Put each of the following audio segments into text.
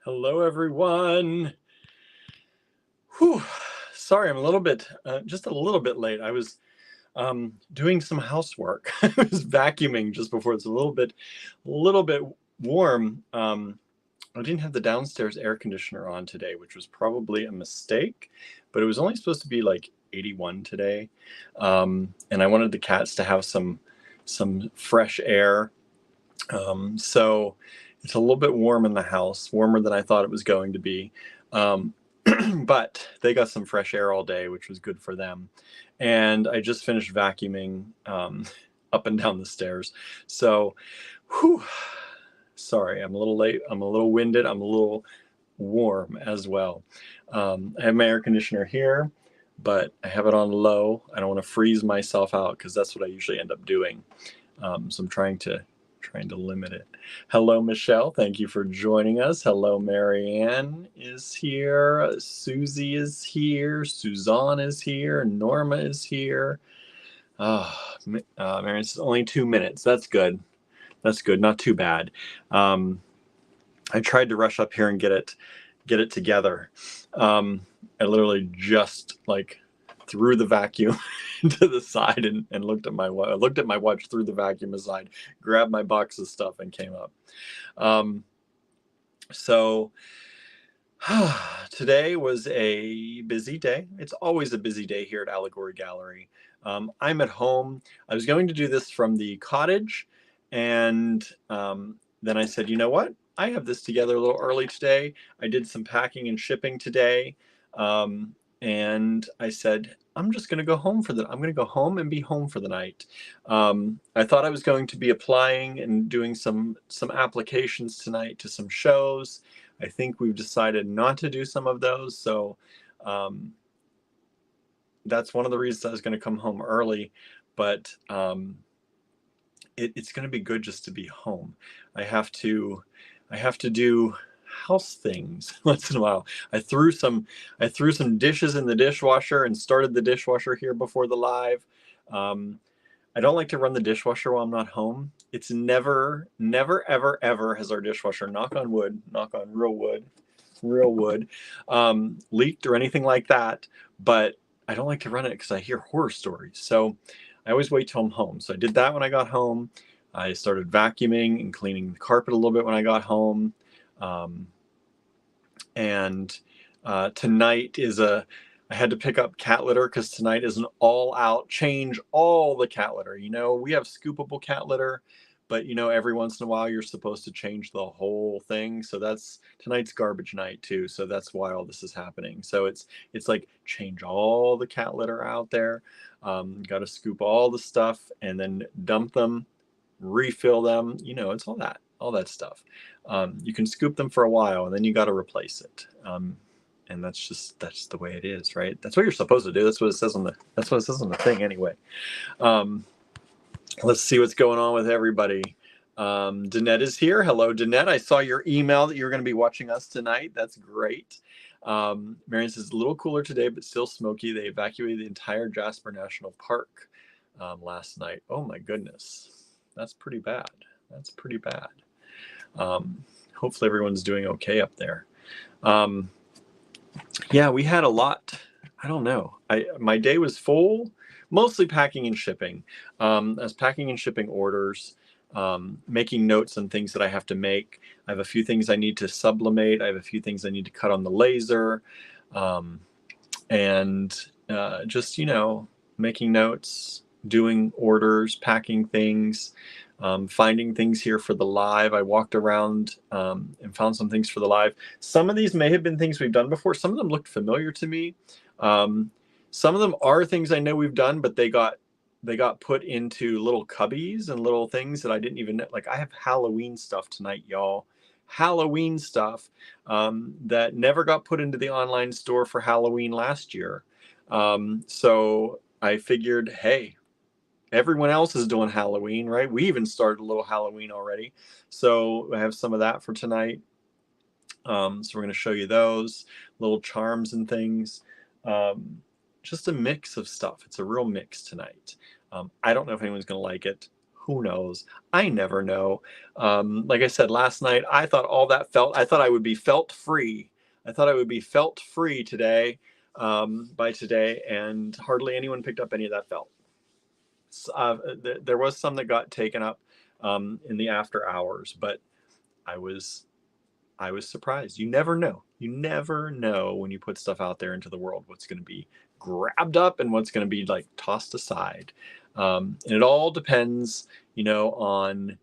Hello, everyone. Whew. Sorry, I'm a little bit, just a little bit late. I was doing some housework. I was vacuuming just before it's a little bit warm. I didn't have the downstairs air conditioner on today, which was probably a mistake, but it was only supposed to be like 81 today. And I wanted the cats to have some fresh air. So it's a little bit warm in the house, warmer than I thought it was going to be. But they got some fresh air all day, which was good for them. And I just finished vacuuming up and down the stairs. So, whew, sorry, I'm a little late. I'm a little winded. I'm a little warm as well. I have my air conditioner here, but I have it on low. I don't want to freeze myself out because that's what I usually end up doing. So I'm trying to limit it. Hello, Michelle. Thank you for joining us. Hello, Marianne is here. Susie is here. Suzanne is here. Norma is here. Marianne says only 2 minutes. That's good. That's good. Not too bad. I tried to rush up here and get it together. I literally just threw the vacuum to the side and looked at my watch, threw the vacuum aside, grabbed my box of stuff, and came up. So today was a busy day. It's always a busy day here at Allegory Gallery. I'm at home. I was going to do this from the cottage, and then I said, you know what? I have this together a little early today. I did some packing and shipping today. And I said, I'm just going to go home I'm going to go home and be home for the night. I thought I was going to be applying and doing some applications tonight to some shows. I think we've decided not to do some of those. So that's one of the reasons I was going to come home early. But it's going to be good just to be home. I have to do house things once in a while. I threw some dishes in the dishwasher and started the dishwasher here before the live. I don't like to run the dishwasher while I'm not home. It's never ever has our dishwasher, knock on wood, knock on real wood, leaked or anything like that. But I don't like to run it because I hear horror stories. So I always wait till I'm home. So I did that when I got home. I started vacuuming and cleaning the carpet a little bit when I got home. And tonight is I had to pick up cat litter because tonight is an all-out change all the cat litter. You know, we have scoopable cat litter, but you know, every once in a while you're supposed to change the whole thing. So tonight's garbage night too. So that's why all this is happening. So it's like change all the cat litter out there. Got to scoop all the stuff and then dump them, refill them. You know, it's all that stuff. You can scoop them for a while and then you got to replace it. And that's the way it is, right? That's what you're supposed to do. That's what it says on the thing anyway. Let's see what's going on with everybody. Danette is here. Hello, Danette. I saw your email that you're going to be watching us tonight. That's great. Marion says a little cooler today, but still smoky. They evacuated the entire Jasper National Park last night. Oh my goodness. That's pretty bad. Hopefully everyone's doing okay up there. Yeah, we had a lot. I don't know. My day was full, mostly packing and shipping. I was packing and shipping orders, making notes on things that I have to make. I have a few things I need to sublimate. I have a few things I need to cut on the laser. And just, you know, making notes, doing orders, packing things. Finding things here for the live. I walked around and found some things for the live. Some of these may have been things we've done before. Some of them looked familiar to me. Some of them are things I know we've done, but they got put into little cubbies and little things that I didn't even know. Like I have Halloween stuff tonight, y'all. Halloween stuff that never got put into the online store for Halloween last year. So I figured, hey, everyone else is doing Halloween, right? We even started a little Halloween already. So I have some of that for tonight. So we're going to show you those little charms and things. Just a mix of stuff. It's a real mix tonight. I don't know if anyone's going to like it. Who knows? I never know. Like I said last night, I thought I thought I would be felt free. I thought I would be felt free today, by today, and hardly anyone picked up any of that felt. There was some that got taken up in the after hours, but I was I was surprised. You never know. You never know when you put stuff out there into the world what's going to be grabbed up and what's going to be like tossed aside. And it all depends, on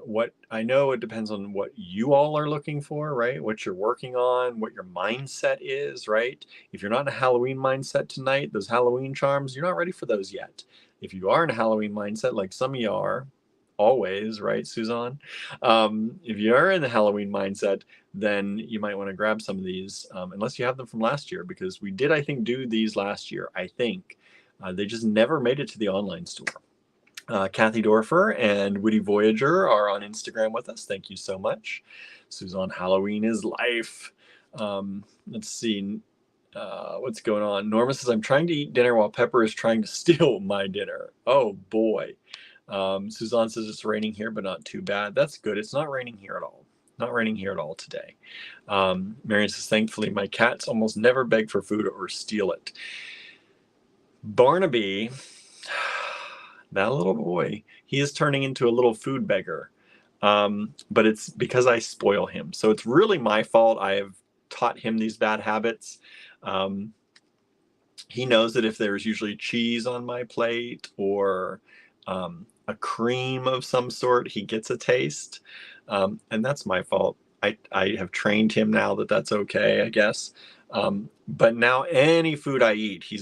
what I know. It depends on what you all are looking for, right? What you're working on, what your mindset is, right? If you're not in a Halloween mindset tonight, those Halloween charms, you're not ready for those yet. If you are in a Halloween mindset, like some of you are, always, right, Suzanne? If you are in the Halloween mindset, then you might want to grab some of these, unless you have them from last year, because we did, I think, do these last year, I think. They just never made it to the online store. Kathy Dorfer and Witty Voyager are on Instagram with us. Thank you so much. Suzanne, Halloween is life. Let's see. What's going on? Norma says, I'm trying to eat dinner while Pepper is trying to steal my dinner. Oh, boy. Suzanne says it's raining here, but not too bad. That's good. It's not raining here at all. Not raining here at all today. Marion says, thankfully, my cats almost never beg for food or steal it. Barnaby, that little boy, he is turning into a little food beggar. But it's because I spoil him. So it's really my fault. I have taught him these bad habits. He knows that if there's usually cheese on my plate or a cream of some sort, he gets a taste. And that's my fault. I have trained him now that that's okay, I guess. But now any food I eat, he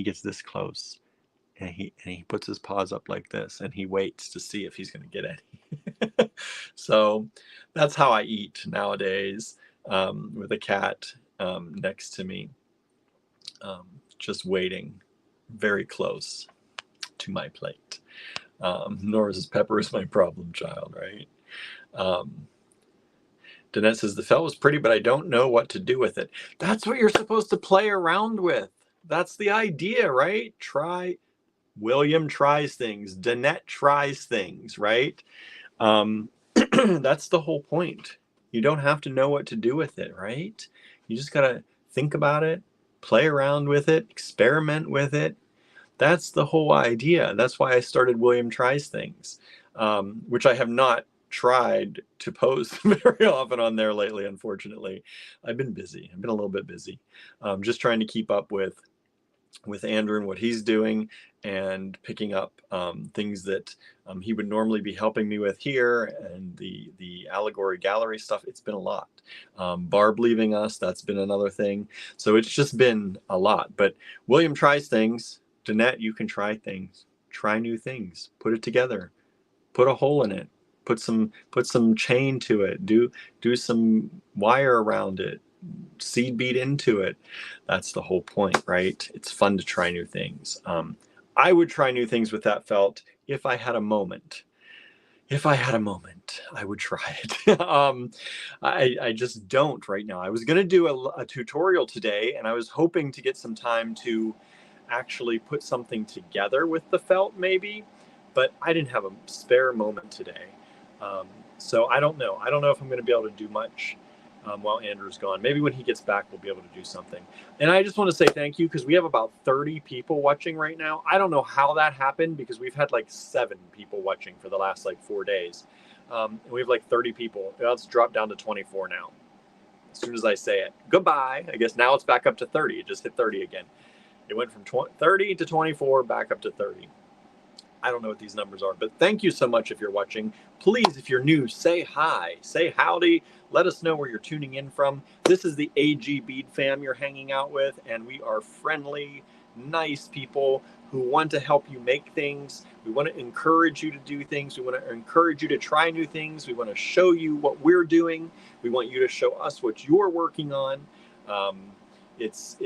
gets this close. And he puts his paws up like this, and he waits to see if he's going to get any. So that's how I eat nowadays, with a cat next to me, just waiting very close to my plate. Nor is Pepper is my problem child, right? Danette says, the felt was pretty, but I don't know what to do with it. That's what you're supposed to play around with. That's the idea, right? William tries things. Danette tries things, right? That's the whole point. You don't have to know what to do with it, right? You just got to think about it, play around with it, experiment with it. That's the whole idea. That's why I started William Tries Things, which I have not tried to post very often on there lately, unfortunately. I've been busy. I've been a little bit busy. Just trying to keep up with Andrew and what he's doing, and picking up things that he would normally be helping me with here, and the allegory gallery stuff. It's been a lot. Barb leaving us, that's been another thing. So it's just been a lot. But William tries things. Danette, you can try things. Try new things. Put it together. Put a hole in it. Put some chain to it. Do some wire around it. Seed bead into it. That's the whole point, right? It's fun to try new things. I would try new things with that felt if I had a moment. If I had a moment, I would try it. I just don't right now. I was going to do a tutorial today, and I was hoping to get some time to actually put something together with the felt maybe, but I didn't have a spare moment today. So I don't know. I don't know if I'm going to be able to do much while Andrew's gone. Maybe when he gets back, we'll be able to do something. And I just want to say thank you, because we have about 30 people watching right now. I don't know how that happened, because we've had like 7 people watching for the last like 4 days. We have like 30 people. It's dropped down to 24 now. As soon as I say it, goodbye. I guess now it's back up to 30. It just hit 30 again. It went from 30 to 24, back up to 30. I don't know what these numbers are, but thank you so much if you're watching. Please, if you're new, say hi, say howdy. Let us know where you're tuning in from. This is the AG Bead fam you're hanging out with, and we are friendly, nice people who want to help you make things. We want to encourage you to do things. We want to encourage you to try new things. We want to show you what we're doing. We want you to show us what you're working on. It's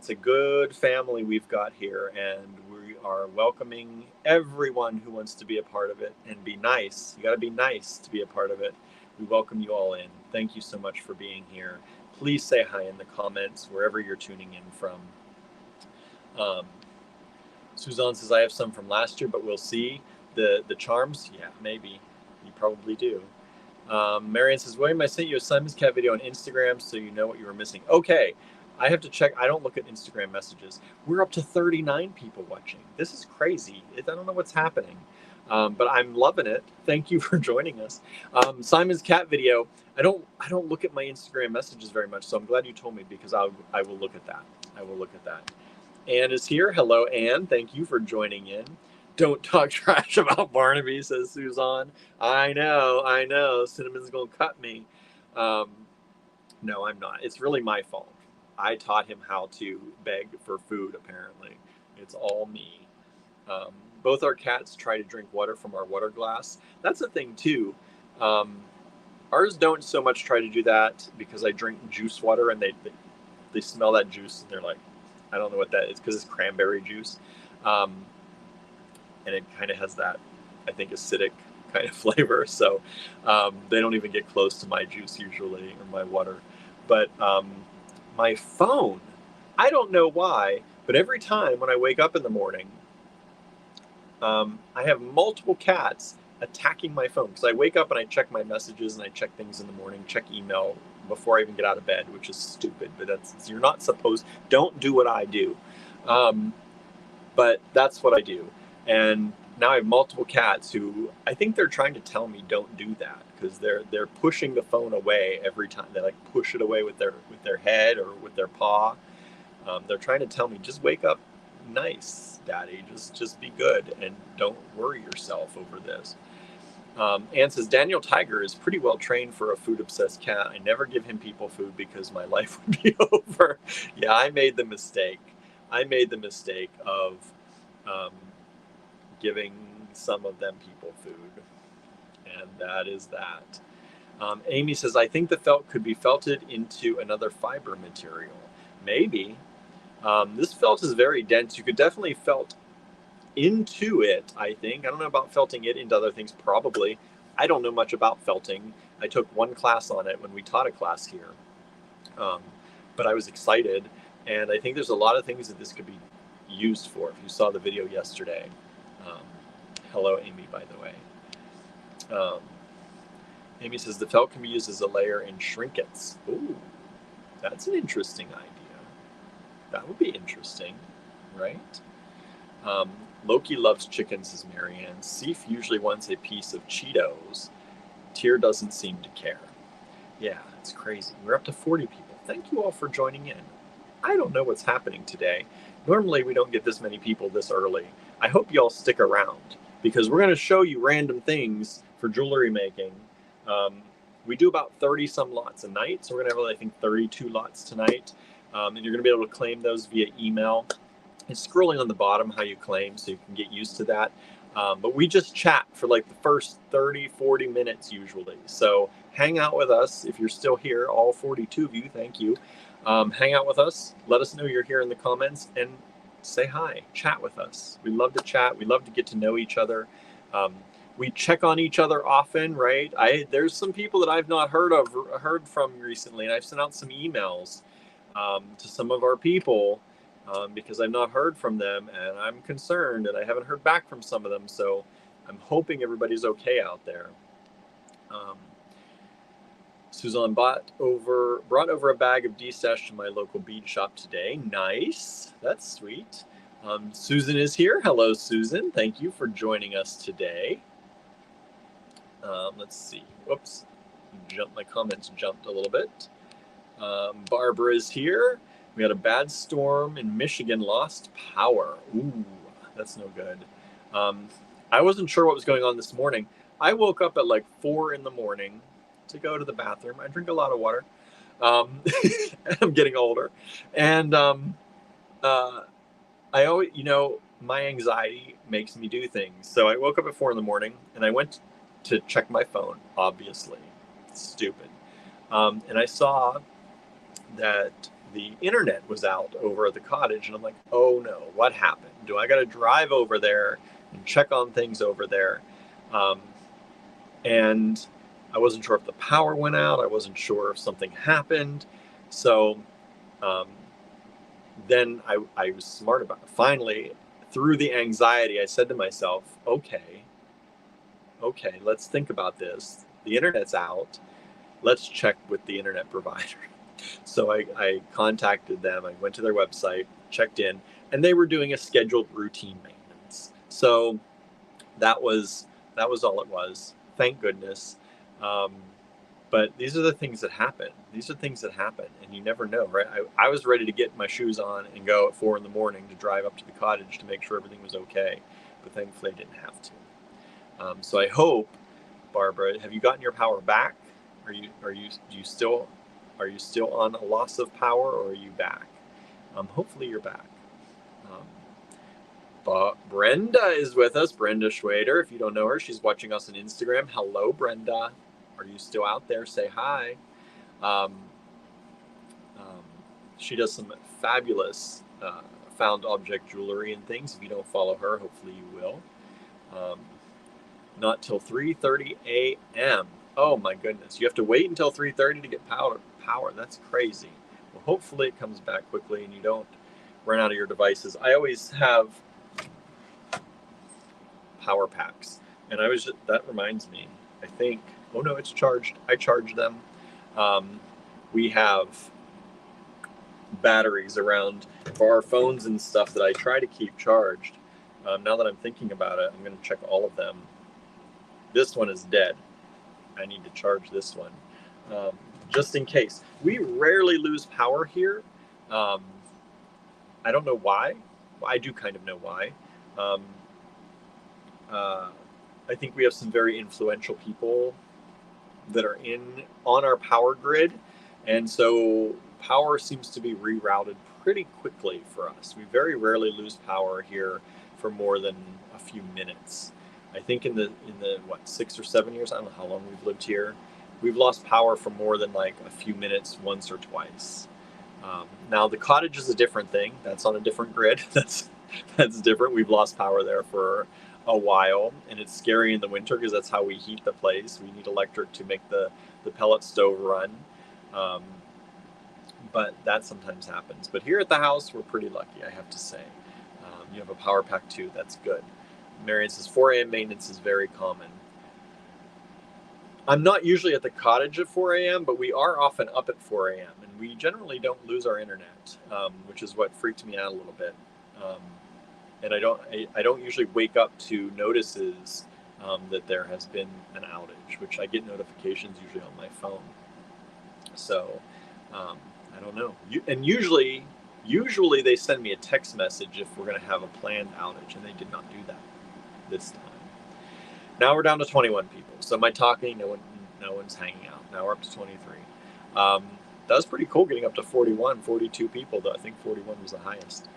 a good family we've got here, and we are welcoming everyone who wants to be a part of it and be nice. You got to be nice to be a part of it. We welcome you all in. Thank you so much for being here. Please say hi in the comments wherever you're tuning in from. Suzanne says, I have some from last year, but we'll see. The charms? Yeah, maybe. You probably do. Marianne says, William, I sent you a Simon's Cat video on Instagram so you know what you were missing. Okay, I have to check. I don't look at Instagram messages. We're up to 39 people watching. This is crazy. I don't know what's happening, but I'm loving it. Thank you for joining us. Simon's Cat video. I don't look at my Instagram messages very much, so I'm glad you told me because I will look at that. I will look at that. Anne is here. Hello, Anne. Thank you for joining in. Don't talk trash about Barnaby, says Suzanne. I know. Cinnamon's going to cut me. No, I'm not. It's really my fault. I taught him how to beg for food, apparently. It's all me. Both our cats try to drink water from our water glass. That's the thing, too. Ours don't so much try to do that because I drink juice water and they smell that juice and they're like, I don't know what that is because it's cranberry juice. And it kind of has that, I think, acidic kind of flavor. So they don't even get close to my juice usually or my water. But my phone, I don't know why, but every time when I wake up in the morning, I have multiple cats attacking my phone because I wake up and I check my messages and I check things in the morning, check email before I even get out of bed, which is stupid, but you're not supposed, don't do what I do. But that's what I do. And now I have multiple cats who I think they're trying to tell me don't do that because they're pushing the phone away every time. They like push it away with their head or with their paw. They're trying to tell me just wake up nice, Daddy. Just be good and don't worry yourself over this. Anne says, Daniel Tiger is pretty well trained for a food-obsessed cat. I never give him people food because my life would be over. Yeah, I made the mistake. Of giving some of them people food. And that is that. Amy says, I think the felt could be felted into another fiber material. Maybe. This felt is very dense. You could definitely felt into it, I think. I don't know about felting it into other things, probably. I don't know much about felting. I took one class on it when we taught a class here. But I was excited, and I think there's a lot of things that this could be used for. If you saw the video yesterday. Hello, Amy, by the way. Amy says, the felt can be used as a layer in trinkets. Ooh, that's an interesting idea. That would be interesting, right? Loki loves chicken, says Marianne. Seif usually wants a piece of Cheetos. Tyr doesn't seem to care. Yeah, it's crazy. We're up to 40 people. Thank you all for joining in. I don't know what's happening today. Normally, we don't get this many people this early. I hope you all stick around because we're going to show you random things for jewelry making. We do about 30 some lots a night. So we're going to have, I think, 32 lots tonight. And you're going to be able to claim those via email. It's scrolling on the bottom how you claim, so you can get used to that. But we just chat for like the first 30, 40 minutes usually. So hang out with us if you're still here, all 42 of you, thank you. Hang out with us. Let us know you're here in the comments and say hi, chat with us. We love to chat. We love to get to know each other. We check on each other often, right? There's some people that I've not heard from recently, and I've sent out some emails to some of our people because I've not heard from them, and I'm concerned, and I haven't heard back from some of them. So I'm hoping everybody's okay out there. Suzanne brought over a bag of D-Stash to my local bead shop today. Nice. That's sweet. Susan is here. Hello, Susan. Thank you for joining us today. Let's see. Whoops. My comments jumped a little bit. Barbara is here. We had a bad storm in Michigan, lost power. Ooh, that's no good. I wasn't sure what was going on this morning. I woke up at like 4 in the morning to go to the bathroom. I drink a lot of water. I'm getting older. And I always, my anxiety makes me do things. So I woke up at 4 in the morning and I went to check my phone, obviously. Stupid. And I saw that the internet was out over at the cottage. And I'm like, oh no, what happened? Do I got to drive over there and check on things over there? And I wasn't sure if the power went out. I wasn't sure if something happened. So then I was smart about it. Finally, through the anxiety, I said to myself, okay, let's think about this. The internet's out. Let's check with the internet provider. So I contacted them. I went to their website, checked in, and they were doing a scheduled routine maintenance. So that was all it was. Thank goodness. Um, but these are the things that happen. These are things that happen, and you never know, right? I was ready to get my shoes on and go at 4 a.m. to drive up to the cottage to make sure everything was okay, but thankfully I didn't have to. So I hope, Barbara, have you gotten your power back? Are you still on a loss of power, or are you back? Hopefully you're back. But Brenda is with us, Brenda Schwader. If you don't know her, she's watching us on Instagram. Hello, Brenda. Are you still out there? Say hi. Um, um, she does some fabulous found object jewelry and things. If you don't follow her, hopefully you will. Not till 3:30 a.m. Oh my goodness. You have to wait until 3:30 to get power. That's crazy. Well, hopefully it comes back quickly and you don't run out of your devices. I always have power packs. And that reminds me, I think, oh no, it's charged. I charged them. We have batteries around for our phones and stuff that I try to keep charged. Now that I'm thinking about it, I'm going to check all of them. This one is dead. I need to charge this one. Just in case. We rarely lose power here. I don't know why. Well, I do kind of know why. I think we have some very influential people that are on our power grid, and so power seems to be rerouted pretty quickly for us. We very rarely lose power here for more than a few minutes. I think in the 6 or 7 years, I don't know how long we've lived here, we've lost power for more than like a few minutes once or twice. Now the cottage is a different thing. That's on a different grid. That's different. We've lost power there for a while, and it's scary in the winter because that's how we heat the place. We need electric to make the pellet stove run. But that sometimes happens. But here at the house, we're pretty lucky, I have to say. You have a power pack too. That's good. Marion says 4 a.m. maintenance is very common. I'm not usually at the cottage at 4 a.m., but we are often up at 4 a.m. and we generally don't lose our internet, which is what freaked me out a little bit. And I don't usually wake up to notices that there has been an outage, which I get notifications usually on my phone. So I don't know. And usually they send me a text message if we're going to have a planned outage, and they did not do that this time. Now we're down to 21 people. So my talking, no one's hanging out. Now we're up to 23. That was pretty cool getting up to 42 people, though. I think 41 was the highest.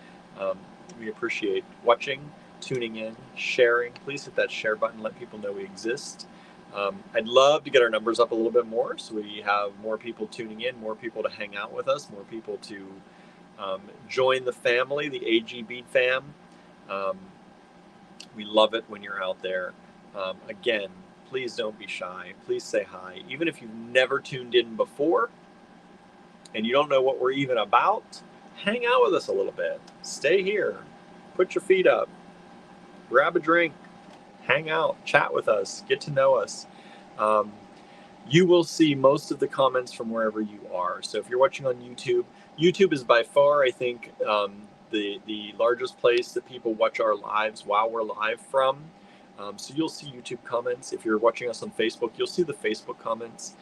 We appreciate watching, tuning in, sharing. Please hit that share button. Let people know we exist. I'd love to get our numbers up a little bit more so we have more people tuning in, more people to hang out with us, more people to join the family, the AG Bead fam. We love it when you're out there. Again, please don't be shy. Please say hi. Even if you've never tuned in before and you don't know what we're even about, hang out with us a little bit. Stay here. Put your feet up. Grab a drink. Hang out. Chat with us. Get to know us. You will see most of the comments from wherever you are. So if you're watching on YouTube, YouTube is by far, I think, the largest place that people watch our lives while we're live from. So you'll see YouTube comments. If you're watching us on Facebook, you'll see the Facebook comments.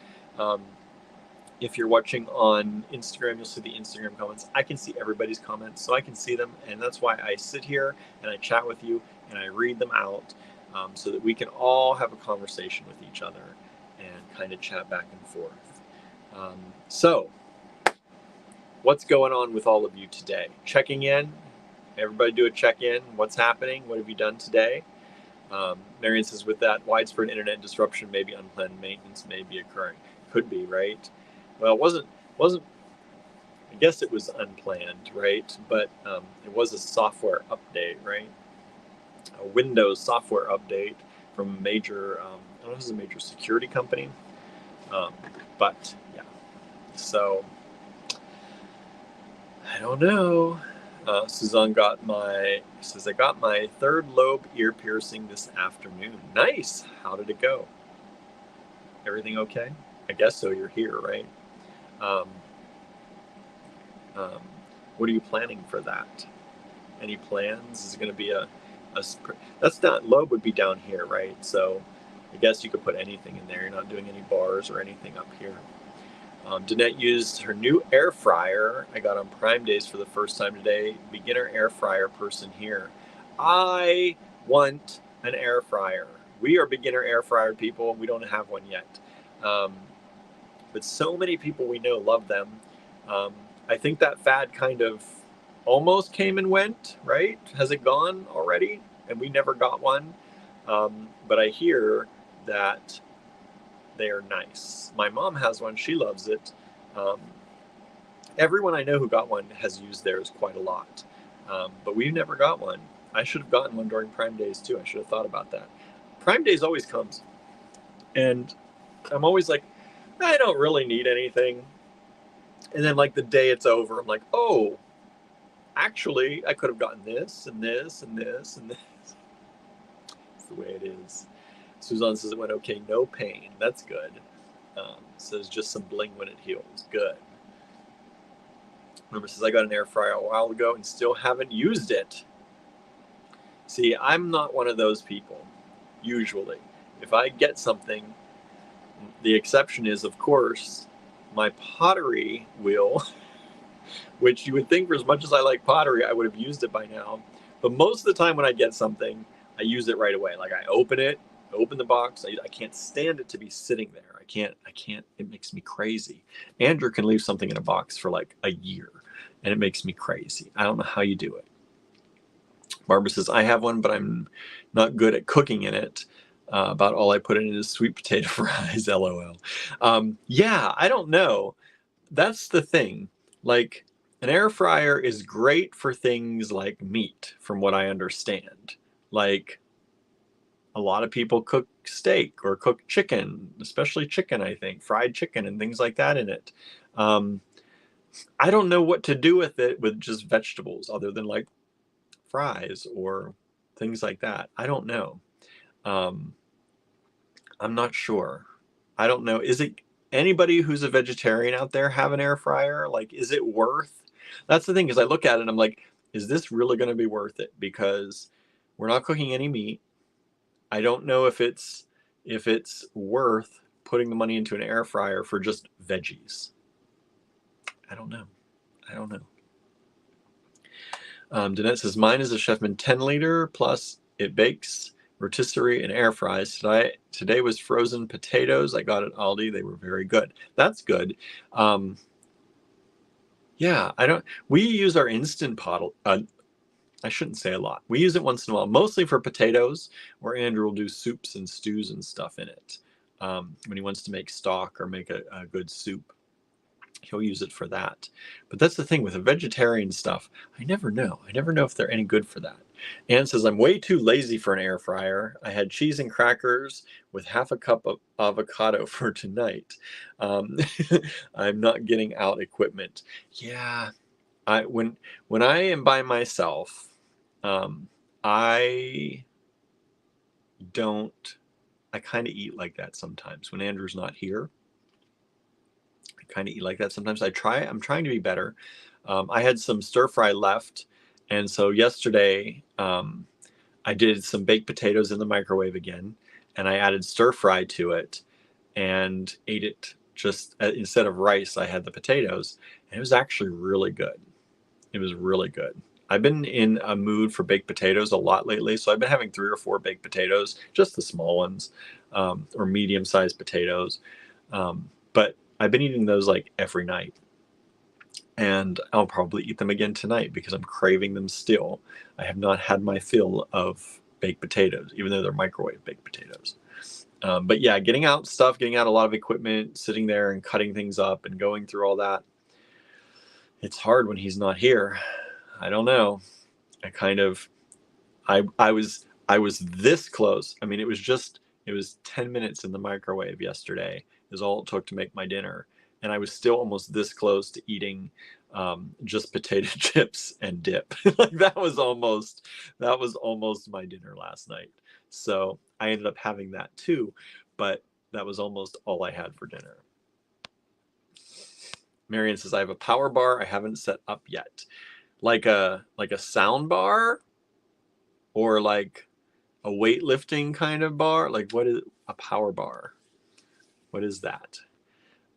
If you're watching on Instagram, you'll see the Instagram comments. I can see everybody's comments, so I can see them. And that's why I sit here and I chat with you and I read them out so that we can all have a conversation with each other and kind of chat back and forth. So what's going on with all of you today? Checking in. Everybody do a check-in. What's happening? What have you done today? Marion says, with that widespread internet disruption, maybe unplanned maintenance may be occurring. Could be, right? Well, it wasn't. I guess it was unplanned, right? But it was a software update, right? A Windows software update from a major, I don't know if it was a major security company. But yeah, so I don't know. Suzanne says, I got my third lobe ear piercing this afternoon. Nice. How did it go? Everything okay? I guess so. You're here, right? Um, um, what are you planning for that? Any plans? Is it going to be that's not, lobe would be down here, right? So I guess you could put anything in there. You're not doing any bars or anything up here. Danette used her new air fryer. I got on Prime Days for the first time today. Beginner air fryer person here. I want an air fryer. We are beginner air fryer people. We don't have one yet. Um, but so many people we know love them. I think that fad kind of almost came and went, right? Has it gone already? And we never got one. But I hear that they are nice. My mom has one. She loves it. Um, Everyone I know who got one has used theirs quite a lot. But we've never got one. I should have gotten one during Prime Days too. I should have thought about that. Prime Days always comes. And I'm always like, I don't really need anything. And then like the day it's over, I'm like, oh, actually, I could have gotten this and this and this and this. It's the way it is. Suzanne says it went okay, no pain. That's good. Says just some bling when it heals. Good. Remember, says I got an air fryer a while ago and still haven't used it. See, I'm not one of those people, usually. If I get something, the exception is, of course, my pottery wheel, which you would think for as much as I like pottery, I would have used it by now. But most of the time when I get something, I use it right away. Like I open the box. I can't stand it to be sitting there. I can't, it makes me crazy. Andrew can leave something in a box for like a year and it makes me crazy. I don't know how you do it. Barbara says, I have one, but I'm not good at cooking in it. About all I put in is sweet potato fries, LOL. Yeah, I don't know. That's the thing. Like an air fryer is great for things like meat, from what I understand. Like a lot of people cook steak or cook chicken, especially chicken, I think, fried chicken and things like that in it. I don't know what to do with it with just vegetables other than like fries or things like that. I don't know. I'm not sure. I don't know. Is it anybody who's a vegetarian out there have an air fryer? Like, is it worth? That's the thing, is I look at it and I'm like, is this really going to be worth it? Because we're not cooking any meat. I don't know if it's worth putting the money into an air fryer for just veggies. I don't know. Danette says, mine is a Chefman 10-liter, plus it bakes rotisserie and air fries. Today was frozen potatoes. I got at Aldi. They were very good. That's good. Yeah, we use our Instant Pot. I shouldn't say a lot. We use it once in a while, mostly for potatoes, where Andrew will do soups and stews and stuff in it. When he wants to make stock or make a good soup, he'll use it for that. But that's the thing with the vegetarian stuff. I never know. I never know if they're any good for that. Anne says, I'm way too lazy for an air fryer. I had cheese and crackers with half a cup of avocado for tonight. I'm not getting out equipment. Yeah, when I am by myself, I kind of eat like that sometimes. When Andrew's not here, I kind of eat like that sometimes. I'm trying to be better. I had some stir fry left, and so yesterday I did some baked potatoes in the microwave again, and I added stir fry to it and ate it just instead of rice. I had the potatoes, and it was actually really good. It was really good. I've been in a mood for baked potatoes a lot lately, so I've been having 3 or 4 baked potatoes, just the small ones, or medium-sized potatoes. But I've been eating those like every night, and I'll probably eat them again tonight because I'm craving them still. I have not had my fill of baked potatoes, even though they're microwave baked potatoes. But yeah, getting out a lot of equipment, sitting there and cutting things up and going through all that. It's hard when he's not here. I don't know. I was this close. I mean, it was 10 minutes in the microwave yesterday is all it took to make my dinner. and I was still almost this close to eating just potato chips and dip. Like that was almost my dinner last night. So I ended up having that too, but that was almost all I had for dinner. Marion says, I have a power bar I haven't set up yet. Like a sound bar, or like a weightlifting kind of bar? Like, what is a power bar? What is that?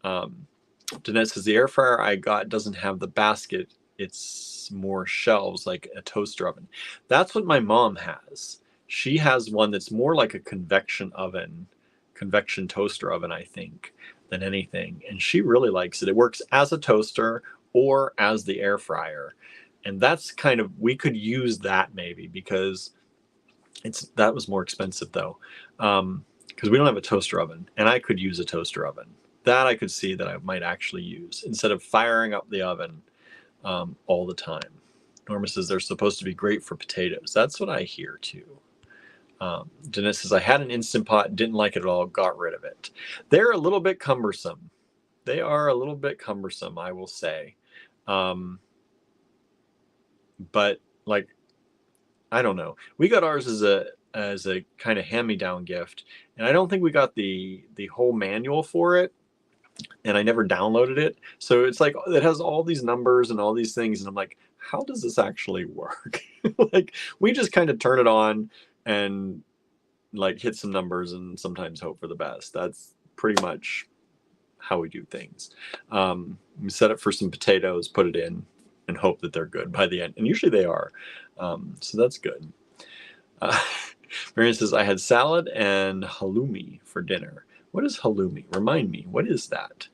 Danette says, the air fryer I got doesn't have the basket. It's more shelves, like a toaster oven. That's what my mom has. She has one that's more like a convection toaster oven, I think, than anything. And she really likes it. It works as a toaster or as the air fryer. And that's kind of, we could use that maybe, because that was more expensive though. Because we don't have a toaster oven, and I could use a toaster oven. That I could see that I might actually use instead of firing up the oven all the time. Norma says they're supposed to be great for potatoes. That's what I hear too. Dennis says, I had an Instant Pot, didn't like it at all, got rid of it. They're a little bit cumbersome. They are a little bit cumbersome, I will say. But like, I don't know. We got ours as a kind of hand-me-down gift, and I don't think we got the whole manual for it, and I never downloaded it. So it's like it has all these numbers and all these things, and I'm like, how does this actually work? Like, we just kind of turn it on and like hit some numbers and sometimes hope for the best. That's pretty much how we do things. We set it for some potatoes, put it in, and hope that they're good by the end, and usually they are. So that's good. Marion says, I had salad and halloumi for dinner. What is halloumi? Remind me, what is that?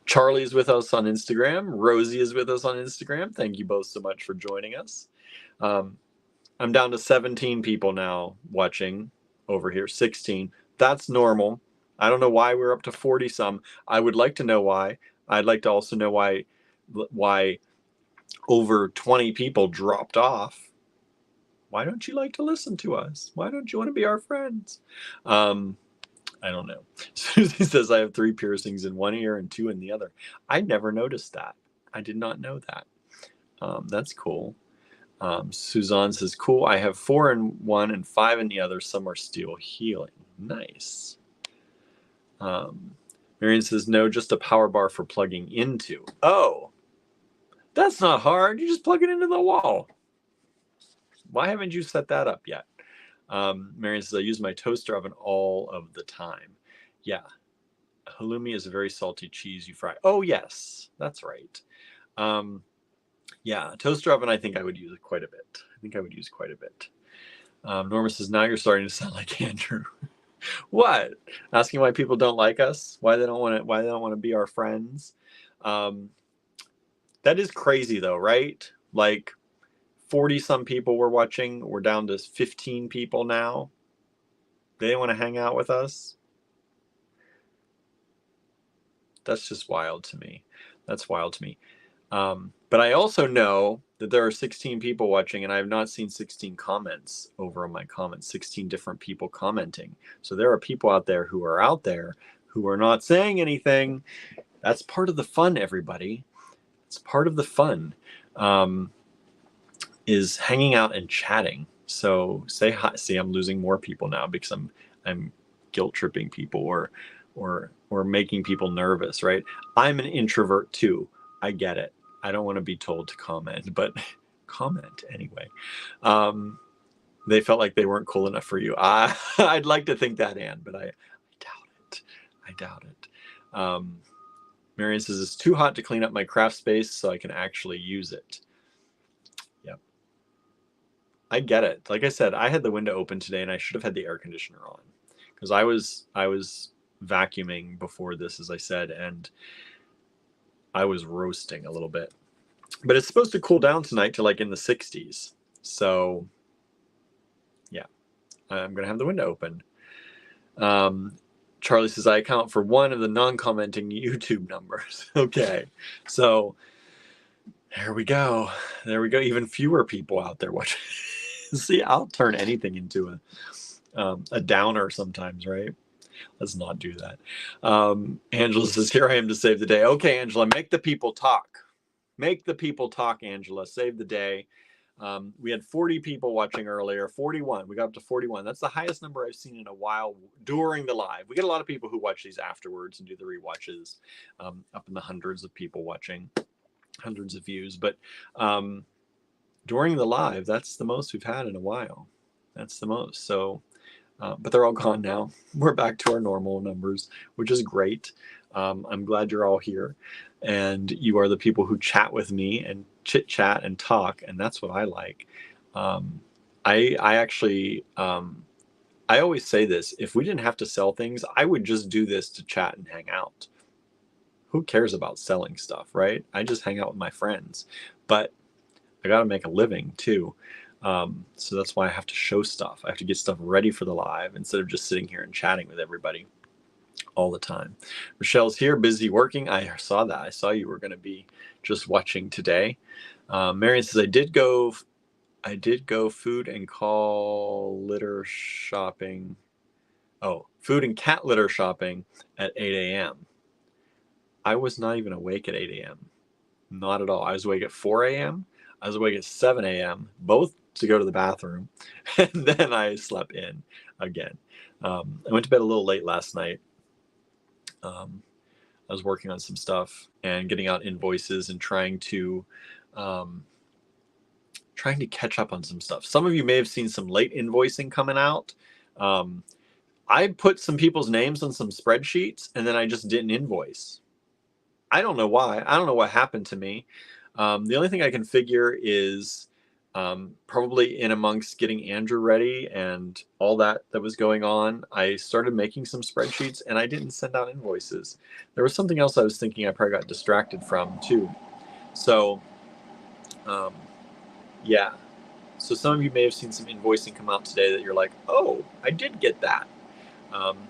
Charlie's with us on Instagram. Rosie is with us on Instagram. Thank you both so much for joining us. I'm down to 17 people now watching over here, 16. That's normal. I don't know why we're up to 40 some. I would like to know why. I'd like to also know why over 20 people dropped off. Why don't you like to listen to us? Why don't you want to be our friends? I don't know. Susie says, I have 3 piercings in one ear and 2 in the other. I never noticed that. I did not know that. That's cool. Suzanne says, cool. I have 4 in one and 5 in the other. Some are still healing. Nice. Marion says, no, just a power bar for plugging into. Oh, that's not hard. You just plug it into the wall. Why haven't you set that up yet? Marion says, I use my toaster oven all of the time. Yeah. Halloumi is a very salty cheese you fry. Oh, yes. That's right. Yeah. Toaster oven, I think I would use quite a bit. Norma says, now you're starting to sound like Andrew. What? Asking why people don't like us? Why they don't want to be our friends? That is crazy though, right? Like, 40 some people were watching. We're down to 15 people now. They want to hang out with us. That's just wild to me. That's wild to me. But I also know that there are 16 people watching, and I have not seen 16 comments over on my comments, 16 different people commenting. So there are people out there who are not saying anything. That's part of the fun, everybody. It's part of the fun. Is hanging out and chatting. So say hi. See, I'm losing more people now because I'm guilt tripping people or making people nervous, right? I'm an introvert too. I get it. I don't want to be told to comment, but comment anyway. They felt like they weren't cool enough for you. I'd like to think that, Anne, but I doubt it. Marion says, it's too hot to clean up my craft space so I can actually use it. I get it. Like I said, I had the window open today and I should have had the air conditioner on because I was vacuuming before this, as I said, and I was roasting a little bit. But it's supposed to cool down tonight to like in the 60s. So yeah, I'm going to have the window open. Charlie says, I account for 1 of the non-commenting YouTube numbers. Okay. So there we go. Even fewer people out there watching. See, I'll turn anything into a downer sometimes, right? Let's not do that. Angela says, here I am to save the day. Okay, Angela, make the people talk. Make the people talk, Angela. Save the day. We had 40 people watching earlier, 41. We got up to 41. That's the highest number I've seen in a while during the live. We get a lot of people who watch these afterwards and do the rewatches, up in the hundreds of people watching, hundreds of views. But during the live, that's the most we've had in a while. That's the most. So, but they're all gone now. We're back to our normal numbers, which is great. I'm glad you're all here, and you are the people who chat with me and chit chat and talk, and that's what I like. I actually, I always say this: if we didn't have to sell things, I would just do this to chat and hang out. Who cares about selling stuff, right? I just hang out with my friends, but I got to make a living too. So that's why I have to show stuff. I have to get stuff ready for the live instead of just sitting here and chatting with everybody all the time. Michelle's here, busy working. I saw that. I saw you were going to be just watching today. Marion says, I did go food and call litter shopping. Oh, food and cat litter shopping at 8 a.m. I was not even awake at 8 a.m. Not at all. I was awake at 4 a.m. I was awake at 7 a.m., both to go to the bathroom, and then I slept in again. I went to bed a little late last night. I was working on some stuff and getting out invoices and trying to catch up on some stuff. Some of you may have seen some late invoicing coming out. I put some people's names on some spreadsheets, and then I just didn't invoice. I don't know why. I don't know what happened to me. The only thing I can figure is probably in amongst getting Andrew ready and all that was going on, I started making some spreadsheets and I didn't send out invoices. There was something else I was thinking I probably got distracted from too. So, yeah. So some of you may have seen some invoicing come out today that you're like, oh, I did get that.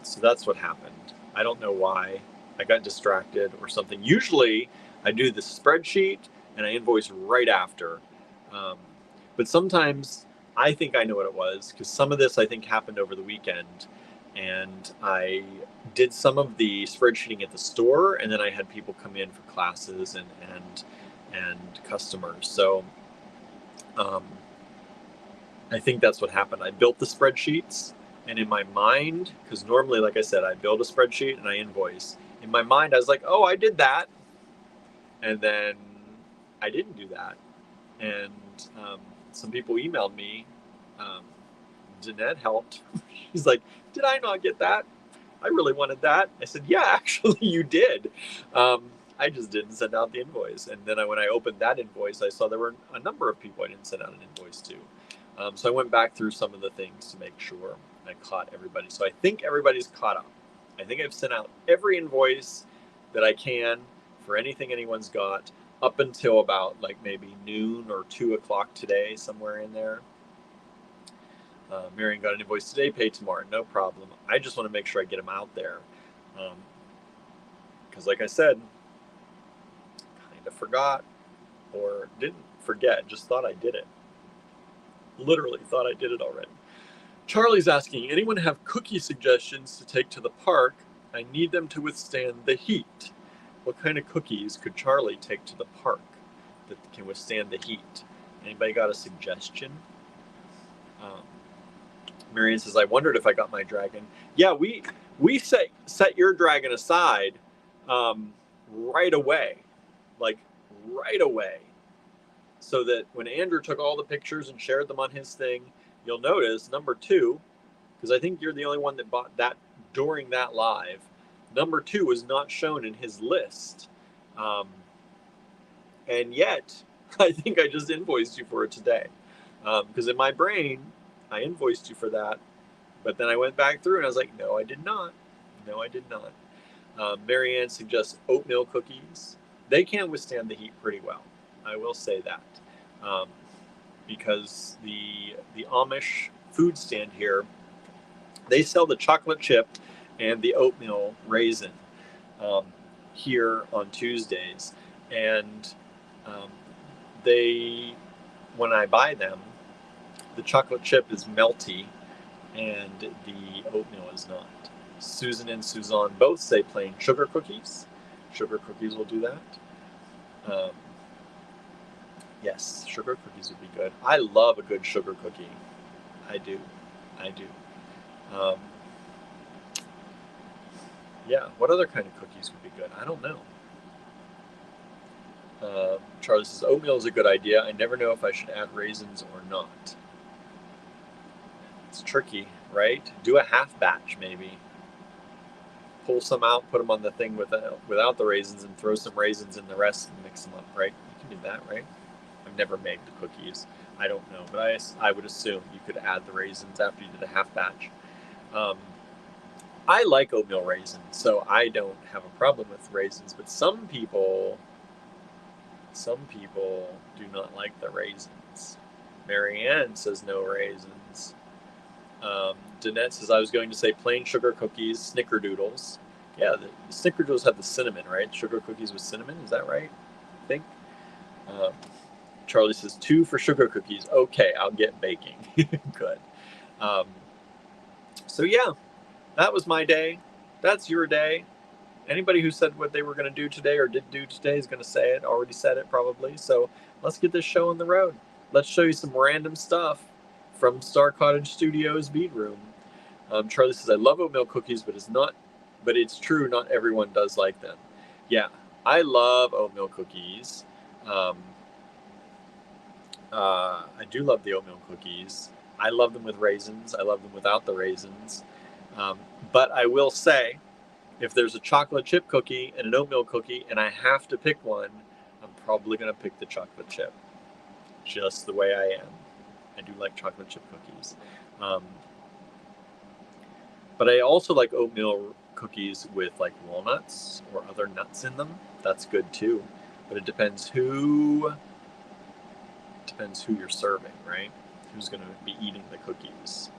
So that's what happened. I don't know why. I got distracted or something. Usually I do the spreadsheet and I invoice right after. But sometimes I think I know what it was because some of this I think happened over the weekend, and I did some of the spreadsheeting at the store, and then I had people come in for classes and customers. So I think that's what happened. I built the spreadsheets, and in my mind, because normally, like I said, I build a spreadsheet and I invoice. In my mind, I was like, oh, I did that. And then I didn't do that. And some people emailed me. Jeanette helped. She's like, did I not get that? I really wanted that. I said, yeah, actually you did. I just didn't send out the invoice. And then when I opened that invoice, I saw there were a number of people I didn't send out an invoice to. So I went back through some of the things to make sure I caught everybody. So I think everybody's caught up. I think I've sent out every invoice that I can for anything anyone's got up until about like maybe noon or 2 o'clock today, somewhere in there. Marion got an invoice today, pay tomorrow, no problem. I just want to make sure I get them out there. Because like I said, kind of forgot or didn't forget, just thought I did it. Literally thought I did it already. Charlie's asking, anyone have cookie suggestions to take to the park? I need them to withstand the heat. What kind of cookies could Charlie take to the park that can withstand the heat? Anybody got a suggestion? Marion says, I wondered if I got my dragon. Yeah, we set your dragon aside right away. Like, right away. So that when Andrew took all the pictures and shared them on his thing, you'll notice, number 2, because I think you're the only one that bought that during that live, number 2 was not shown in his list. And yet, I think I just invoiced you for it today. Because in my brain, I invoiced you for that. But then I went back through and I was like, no, I did not. No, I did not. Marianne suggests oatmeal cookies. They can withstand the heat pretty well. I will say that. Because the Amish food stand here, they sell the chocolate chip and the oatmeal raisin here on Tuesdays. And when I buy them, the chocolate chip is melty and the oatmeal is not. Susan and Suzanne both say plain sugar cookies. Sugar cookies will do that. Yes, sugar cookies would be good. I love a good sugar cookie. I do. I do. Um, yeah, what other kind of cookies would be good? I don't know. Charlie says, oatmeal is a good idea. I never know if I should add raisins or not. It's tricky, right? Do a half batch, maybe. Pull some out, put them on the thing without the raisins, and throw some raisins in the rest and mix them up, right? You can do that, right? I've never made the cookies. I don't know, but I would assume you could add the raisins after you did a half batch. I like oatmeal raisins, so I don't have a problem with raisins, but some people do not like the raisins. Marianne says no raisins. Danette says, I was going to say plain sugar cookies, snickerdoodles. Yeah, the snickerdoodles have the cinnamon, right? Sugar cookies with cinnamon, is that right? I think. Charlie says 2 for sugar cookies. Okay, I'll get baking. Good. So yeah, that was my day. That's your day. Anybody who said what they were going to do today or did do today is going to say it, already said it probably. So let's get this show on the road. Let's show you some random stuff from Star Cottage Studio's Bead Room. Charlie says, I love oatmeal cookies, but it's true, not everyone does like them. Yeah, I love oatmeal cookies. I do love the oatmeal cookies. I love them with raisins. I love them without the raisins. But I will say, if there's a chocolate chip cookie and an oatmeal cookie and I have to pick one, I'm probably going to pick the chocolate chip. Just the way I am. I do like chocolate chip cookies. But I also like oatmeal cookies with like walnuts or other nuts in them. That's good too. But it depends who you're serving, right? Who's going to be eating the cookies.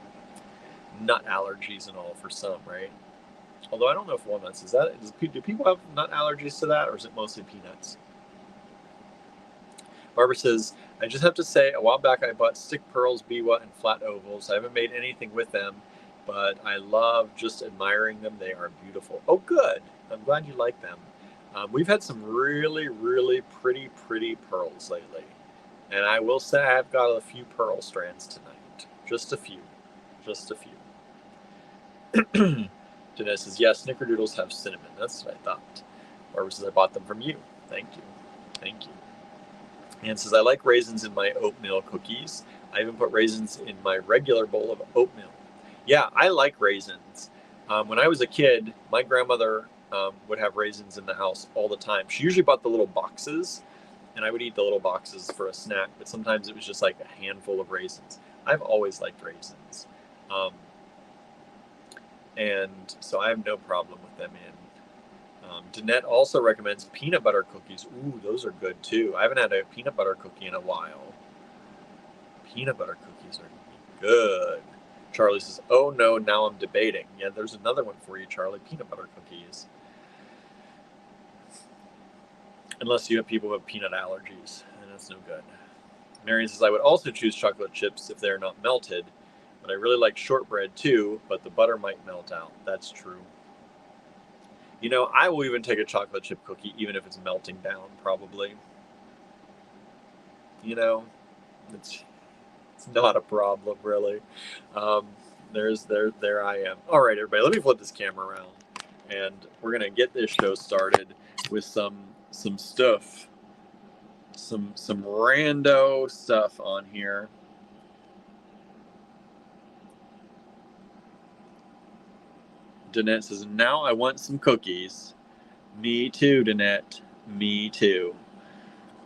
Nut allergies and all for some, right? Although I don't know if walnuts do people have nut allergies to that, or is it mostly peanuts? Barbara says, I just have to say, a while back I bought stick pearls, biwa, and flat ovals. I haven't made anything with them, but I love just admiring them. They are beautiful. Oh, good. I'm glad you like them. We've had some really, really pretty pearls lately. And I will say I've got a few pearl strands tonight. Just a few. Janice says, yes, snickerdoodles have cinnamon. That's what I thought. Barbara says, I bought them from you. Thank you. Anne says, I like raisins in my oatmeal cookies. I even put raisins in my regular bowl of oatmeal. Yeah, I like raisins. When I was a kid, my grandmother would have raisins in the house all the time. She usually bought the little boxes, and I would eat the little boxes for a snack, but sometimes it was just like a handful of raisins. I've always liked raisins. And so I have no problem with them in. Danette also recommends peanut butter cookies. Ooh, those are good too. I haven't had a peanut butter cookie in a while. Peanut butter cookies are good. Charlie says, oh no, now I'm debating. Yeah, there's another one for you, Charlie. Peanut butter cookies. Unless you have people who have peanut allergies, and that's no good. Marion says, I would also choose chocolate chips if they're not melted, but I really like shortbread too, but the butter might melt out. That's true. You know, I will even take a chocolate chip cookie even if it's melting down, probably. You know, it's not a problem, really. There I am. All right, everybody, let me flip this camera around, and we're going to get this show started with some stuff, some rando stuff on here. Danette says, now I want some cookies. Me too, Danette. Me too.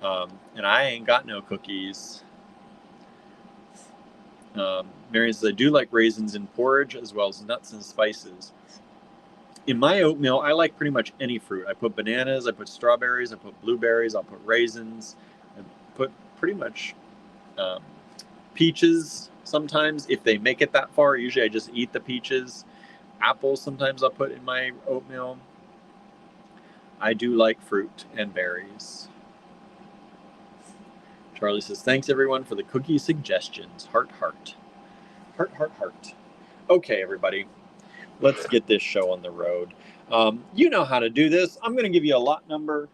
And I ain't got no cookies. Marion says, I do like raisins in porridge as well as nuts and spices. In my oatmeal, I like pretty much any fruit. I put bananas, I put strawberries, I put blueberries, I'll put raisins. I put pretty much peaches sometimes. If they make it that far, usually I just eat the peaches. Apples sometimes I'll put in my oatmeal. I do like fruit and berries. Charlie says, thanks everyone for the cookie suggestions. Heart. Okay, everybody. let's get this show on the road. You know how to do this. I'm going to give you a lot number.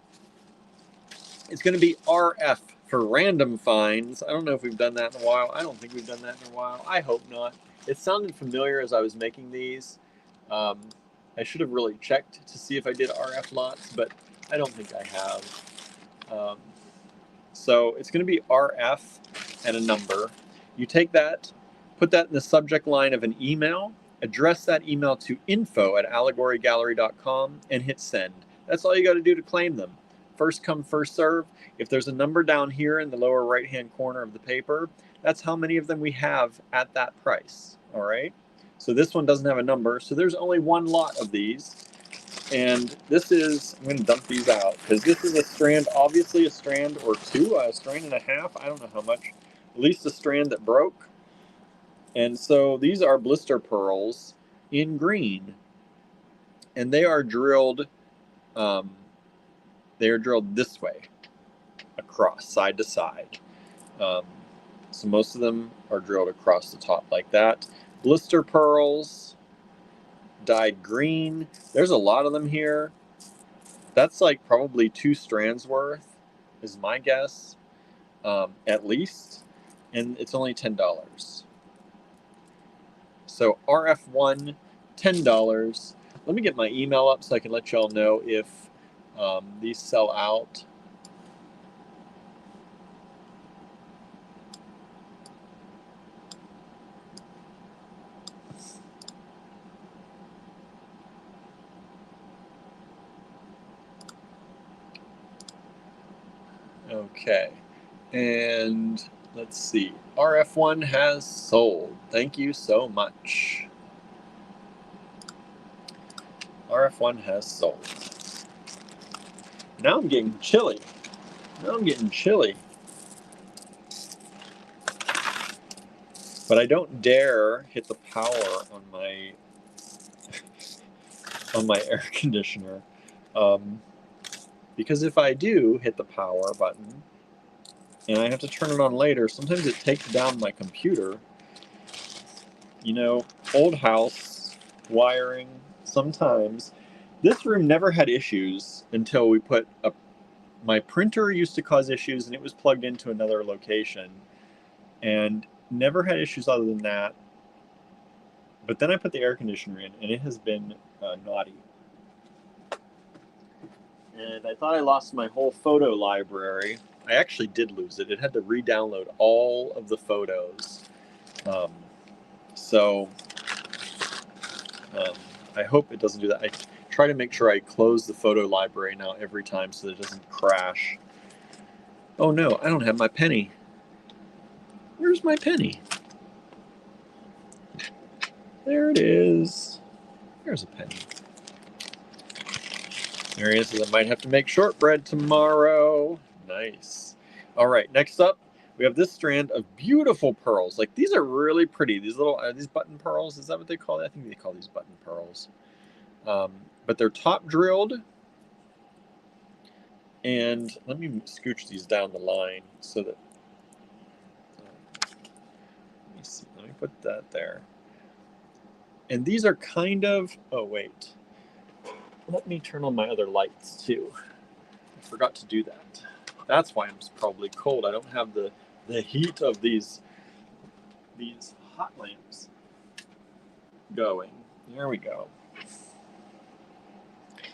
It's going to be RF for random finds. I don't know if we've done that in a while. I don't think we've done that in a while. I hope not. It sounded familiar as I was making these. I should have really checked to see if I did RF lots, but I don't think I have. So it's going to be RF and a number. You take that, put that in the subject line of an email, address that email to info@allegorygallery.com, and hit send. That's all you got to do to claim them. First come, first serve. If there's a number down here in the lower right-hand corner of the paper, that's how many of them we have at that price. All right. So this one doesn't have a number, so there's only one lot of these. And this is, I'm going to dump these out because this is a strand, obviously a strand or two, a strand and a half. I don't know how much, at least a strand that broke. And so these are blister pearls in green, and they are drilled this way, across, side to side. So most of them are drilled across the top like that. Blister pearls, dyed green. There's a lot of them here. That's like probably 2 strands worth, is my guess, at least. And it's only $10. So RF1, $10. Let me get my email up so I can let y'all know if these sell out. Okay, and let's see. RF1 has sold. Thank you so much. RF1 has sold. Now I'm getting chilly. But I don't dare hit the power on my air conditioner. Because if I do hit the power button and I have to turn it on later, sometimes it takes down my computer. You know, old house, wiring, sometimes. This room never had issues until we put my printer used to cause issues and it was plugged into another location. And never had issues other than that. But then I put the air conditioner in and it has been naughty. And I thought I lost my whole photo library. I actually did lose it. It had to re-download all of the photos. I hope it doesn't do that. I try to make sure I close the photo library now every time so that it doesn't crash. Oh no, I don't have my penny. Where's my penny? There it is. There's a penny. There he is. I might have to make shortbread tomorrow. Nice. All right, next up, we have this strand of beautiful pearls. Like, these are really pretty. These little, these button pearls, is that what they call it? I think they call these button pearls. But they're top drilled. And let me scooch these down the line so that, let me see, let me put that there. And these are kind of, oh wait. Let me turn on my other lights too. I forgot to do that. That's why I'm probably cold. I don't have the heat of these hot lamps going. There we go.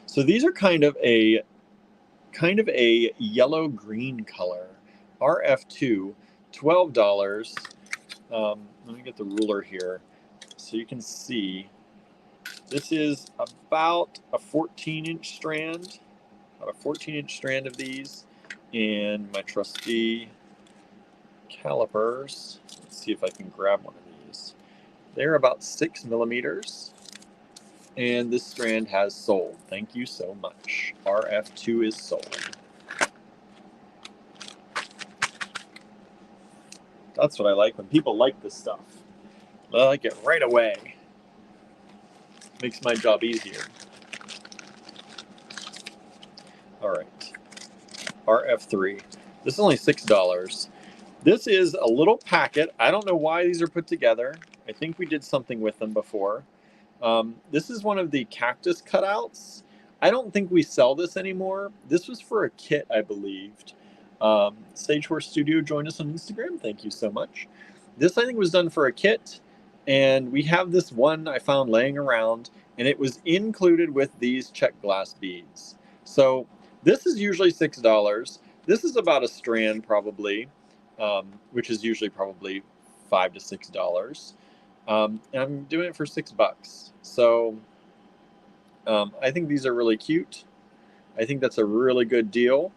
So these are kind of a yellow green color. RF2, $12. Let me get the ruler here so you can see. This is about a 14-inch strand, of these, and my trusty calipers. Let's see if I can grab one of these. They're about 6 millimeters, and this strand has sold. Thank you so much. RF2 is sold. That's what I like when people like this stuff. I like it right away. Makes my job easier. All right, RF3. This is only $6. This is a little packet. I don't know why these are put together. I think we did something with them before. This is one of the cactus cutouts. I don't think we sell this anymore. This was for a kit, I believed. Sage Horse Studio joined us on Instagram. Thank you so much. This, I think, was done for a kit. And we have this one I found laying around, and it was included with these check glass beads. So this is usually $6. This is about a strand, probably, which is usually probably $5 to $6. And I'm doing it for $6. So I think these are really cute. I think that's a really good deal.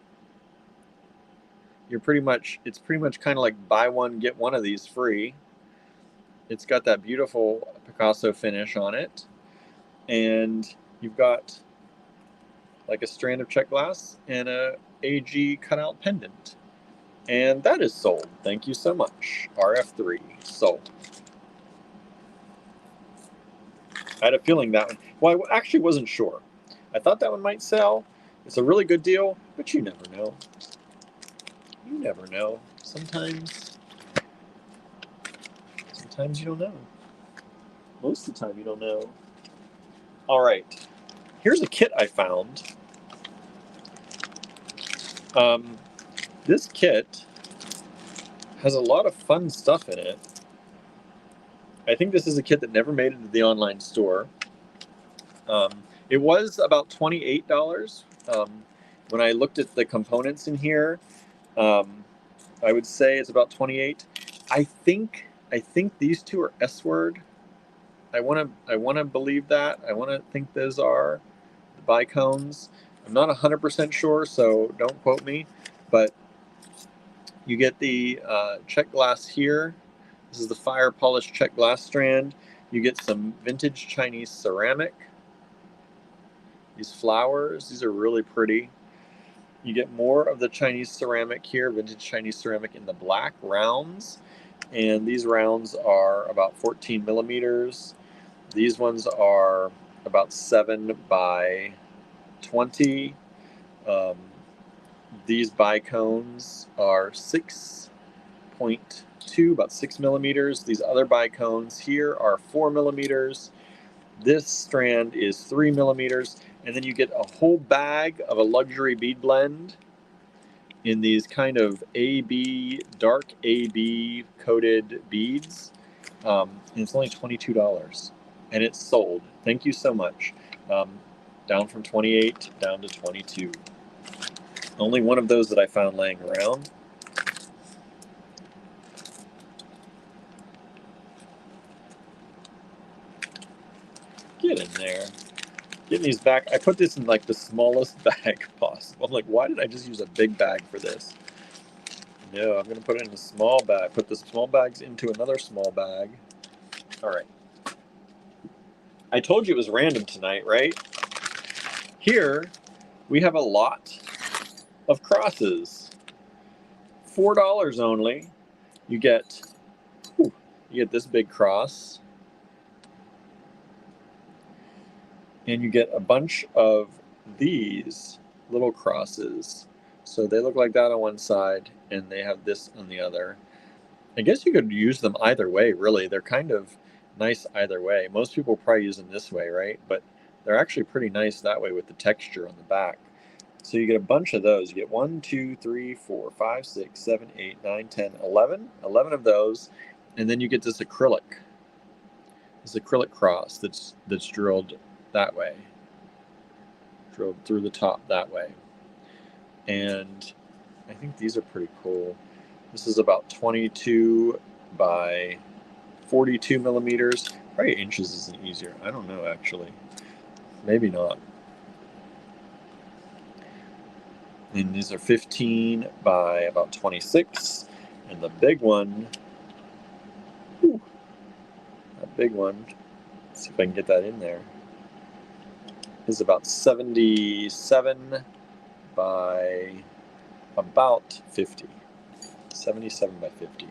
It's pretty much kind of like buy one, get one of these free. It's got that beautiful Picasso finish on it. And you've got like a strand of check glass and a AG cutout pendant. And that is sold. Thank you so much. RF3 sold. I had a feeling that one. Well, I actually wasn't sure. I thought that one might sell. It's a really good deal, but you never know. You never know. Sometimes you don't know. Most of the time you don't know. All right. Here's a kit I found. This kit has a lot of fun stuff in it. I think this is a kit that never made it to the online store. It was about $28. When I looked at the components in here, I would say it's about 28. I think these two are S-word. I want to believe that. I want to think those are the bicones. I'm not 100% sure, so don't quote me. But you get the check glass here. This is the fire polished check glass strand. You get some vintage Chinese ceramic. These flowers, these are really pretty. You get more of the Chinese ceramic here, vintage Chinese ceramic in the black rounds. And these rounds are about 14 millimeters. These ones are about 7 by 20. These bicones are 6.2, about 6 millimeters. These other bicones here are 4 millimeters. This strand is 3 millimeters. And then you get a whole bag of a luxury bead blend in these kind of AB, dark AB coated beads. And it's only $22. And it's sold. Thank you so much. Down from 28 down to 22. Only one of those that I found laying around. Get in there. Getting these back. I put this in like the smallest bag possible. I'm like, why did I just use a big bag for this? No, I'm going to put it in a small bag. Put the small bags into another small bag. All right. I told you it was random tonight, right? Here, we have a lot of crosses. $4 only. You get this big cross. And you get a bunch of these little crosses. So they look like that on one side, and they have this on the other. I guess you could use them either way, really. They're kind of nice either way. Most people probably use them this way, right? But they're actually pretty nice that way with the texture on the back. So you get a bunch of those. You get 1, 2, 3, 4, 5, 6, 7, 8, 9, 10, 11. 11 of those. And then you get this acrylic cross that's drilled that way, drilled through the top that way. And I think these are pretty cool. This is about 22 by 42 millimeters. Probably inches isn't easier. I don't know, actually. Maybe not. And these are 15 by about 26. And the big one, that big one, let's see if I can get that in there, is about 77 by about 50. 77 by 50.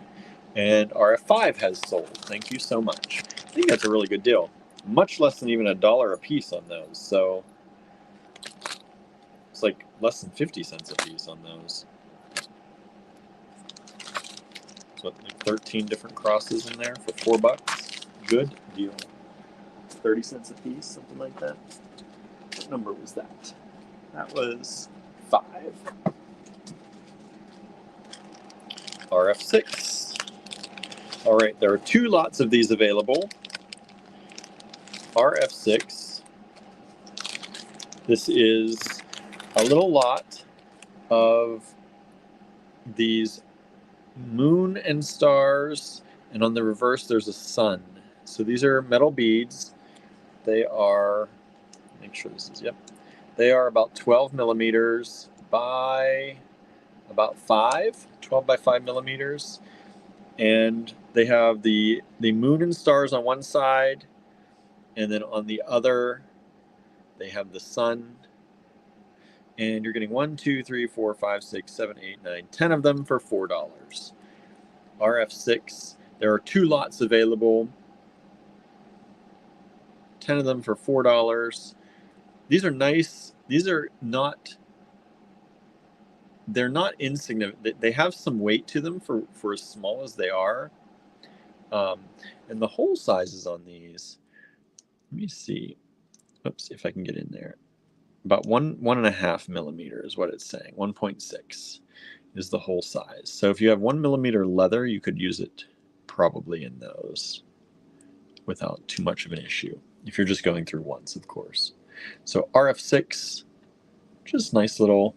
And RF5 has sold. Thank you so much. I think that's a really good deal. Much less than even $1 a piece on those. So it's like less than 50 cents a piece on those. So like 13 different crosses in there for $4. Good deal. 30 cents a piece, something like that. What number was that? That was 5. RF6. All right, there are 2 lots of these available. RF6. This is a little lot of these moon and stars, and on the reverse there's a sun. So these are metal beads. They are, make sure this is, yep. They are about 12 millimeters by about 12 by 5 millimeters. And they have the moon and stars on one side, and then on the other they have the sun. And you're getting 1, 2, 3, 4, 5, 6, 7, 8, 9, 10 of them for $4. RF6. There are 2 lots available. 10 of them for $4. These are nice. These are not, they're not insignificant. They have some weight to them for as small as they are. And the hole sizes on these, let me see. Oops, if I can get in there. About 1.5 millimeter is what it's saying. 1.6 is the hole size. So if you have 1 millimeter leather, you could use it probably in those without too much of an issue. If you're just going through once, of course. So RF6, just nice little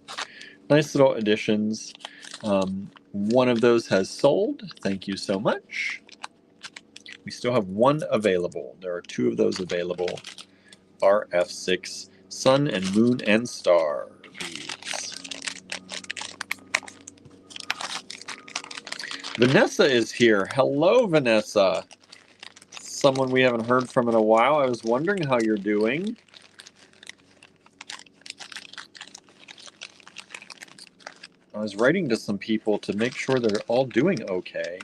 additions. One of those has sold. Thank you so much. We still have 1 available. There are 2 of those available. RF6 sun and moon and star beads. Vanessa is here. Hello, Vanessa. Someone we haven't heard from in a while. I was wondering how you're doing. I was writing to some people to make sure they're all doing okay.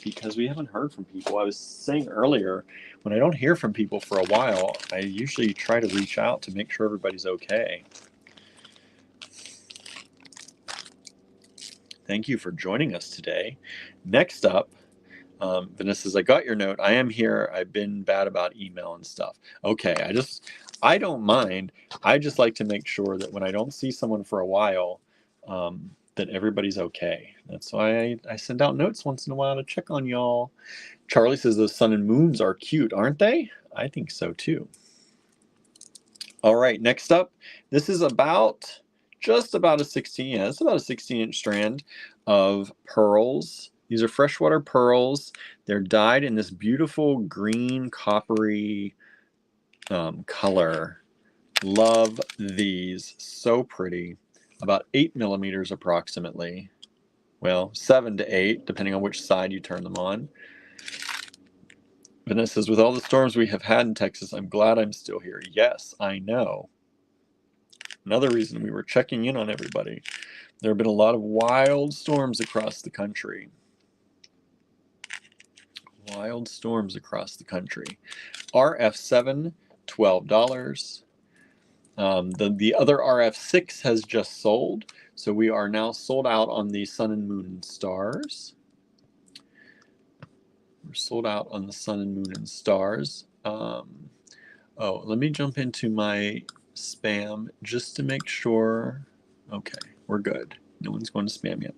Because we haven't heard from people. I was saying earlier, when I don't hear from people for a while, I usually try to reach out to make sure everybody's okay. Thank you for joining us today. Next up, Vanessa says, I got your note. I am here. I've been bad about email and stuff. Okay, I don't mind. I just like to make sure that when I don't see someone for a while, that everybody's okay. That's why I send out notes once in a while to check on y'all. Charlie says those sun and moons are cute, aren't they? I think so too. All right, next up, this is just about a 16, yeah, it's about a 16-inch strand of pearls. These are freshwater pearls. They're dyed in this beautiful green coppery color. Love these, so pretty. About 8 millimeters approximately. Well, 7 to 8, depending on which side you turn them on. Vanessa says, with all the storms we have had in Texas, I'm glad I'm still here. Yes, I know. Another reason we were checking in on everybody. There have been a lot of wild storms across the country. Wild storms across the country. RF7, $12. The other RF6 has just sold. So we are now sold out on the sun and moon and stars. We're sold out on the sun and moon and stars. Oh, let me jump into my spam just to make sure. Okay, we're good. No one's going to spam yet.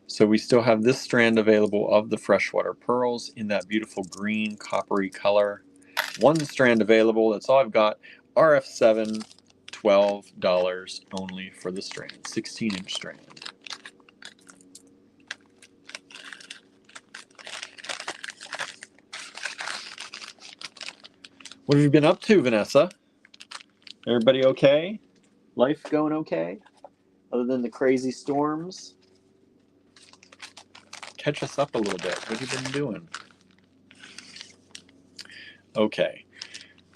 So we still have this strand available of the freshwater pearls in that beautiful green coppery color. 1 strand available. That's all I've got. RF7, $12 only for the strand. 16-inch strand. What have you been up to, Vanessa? Everybody okay? Life going okay? Other than the crazy storms? Catch us up a little bit. What have you been doing? Okay.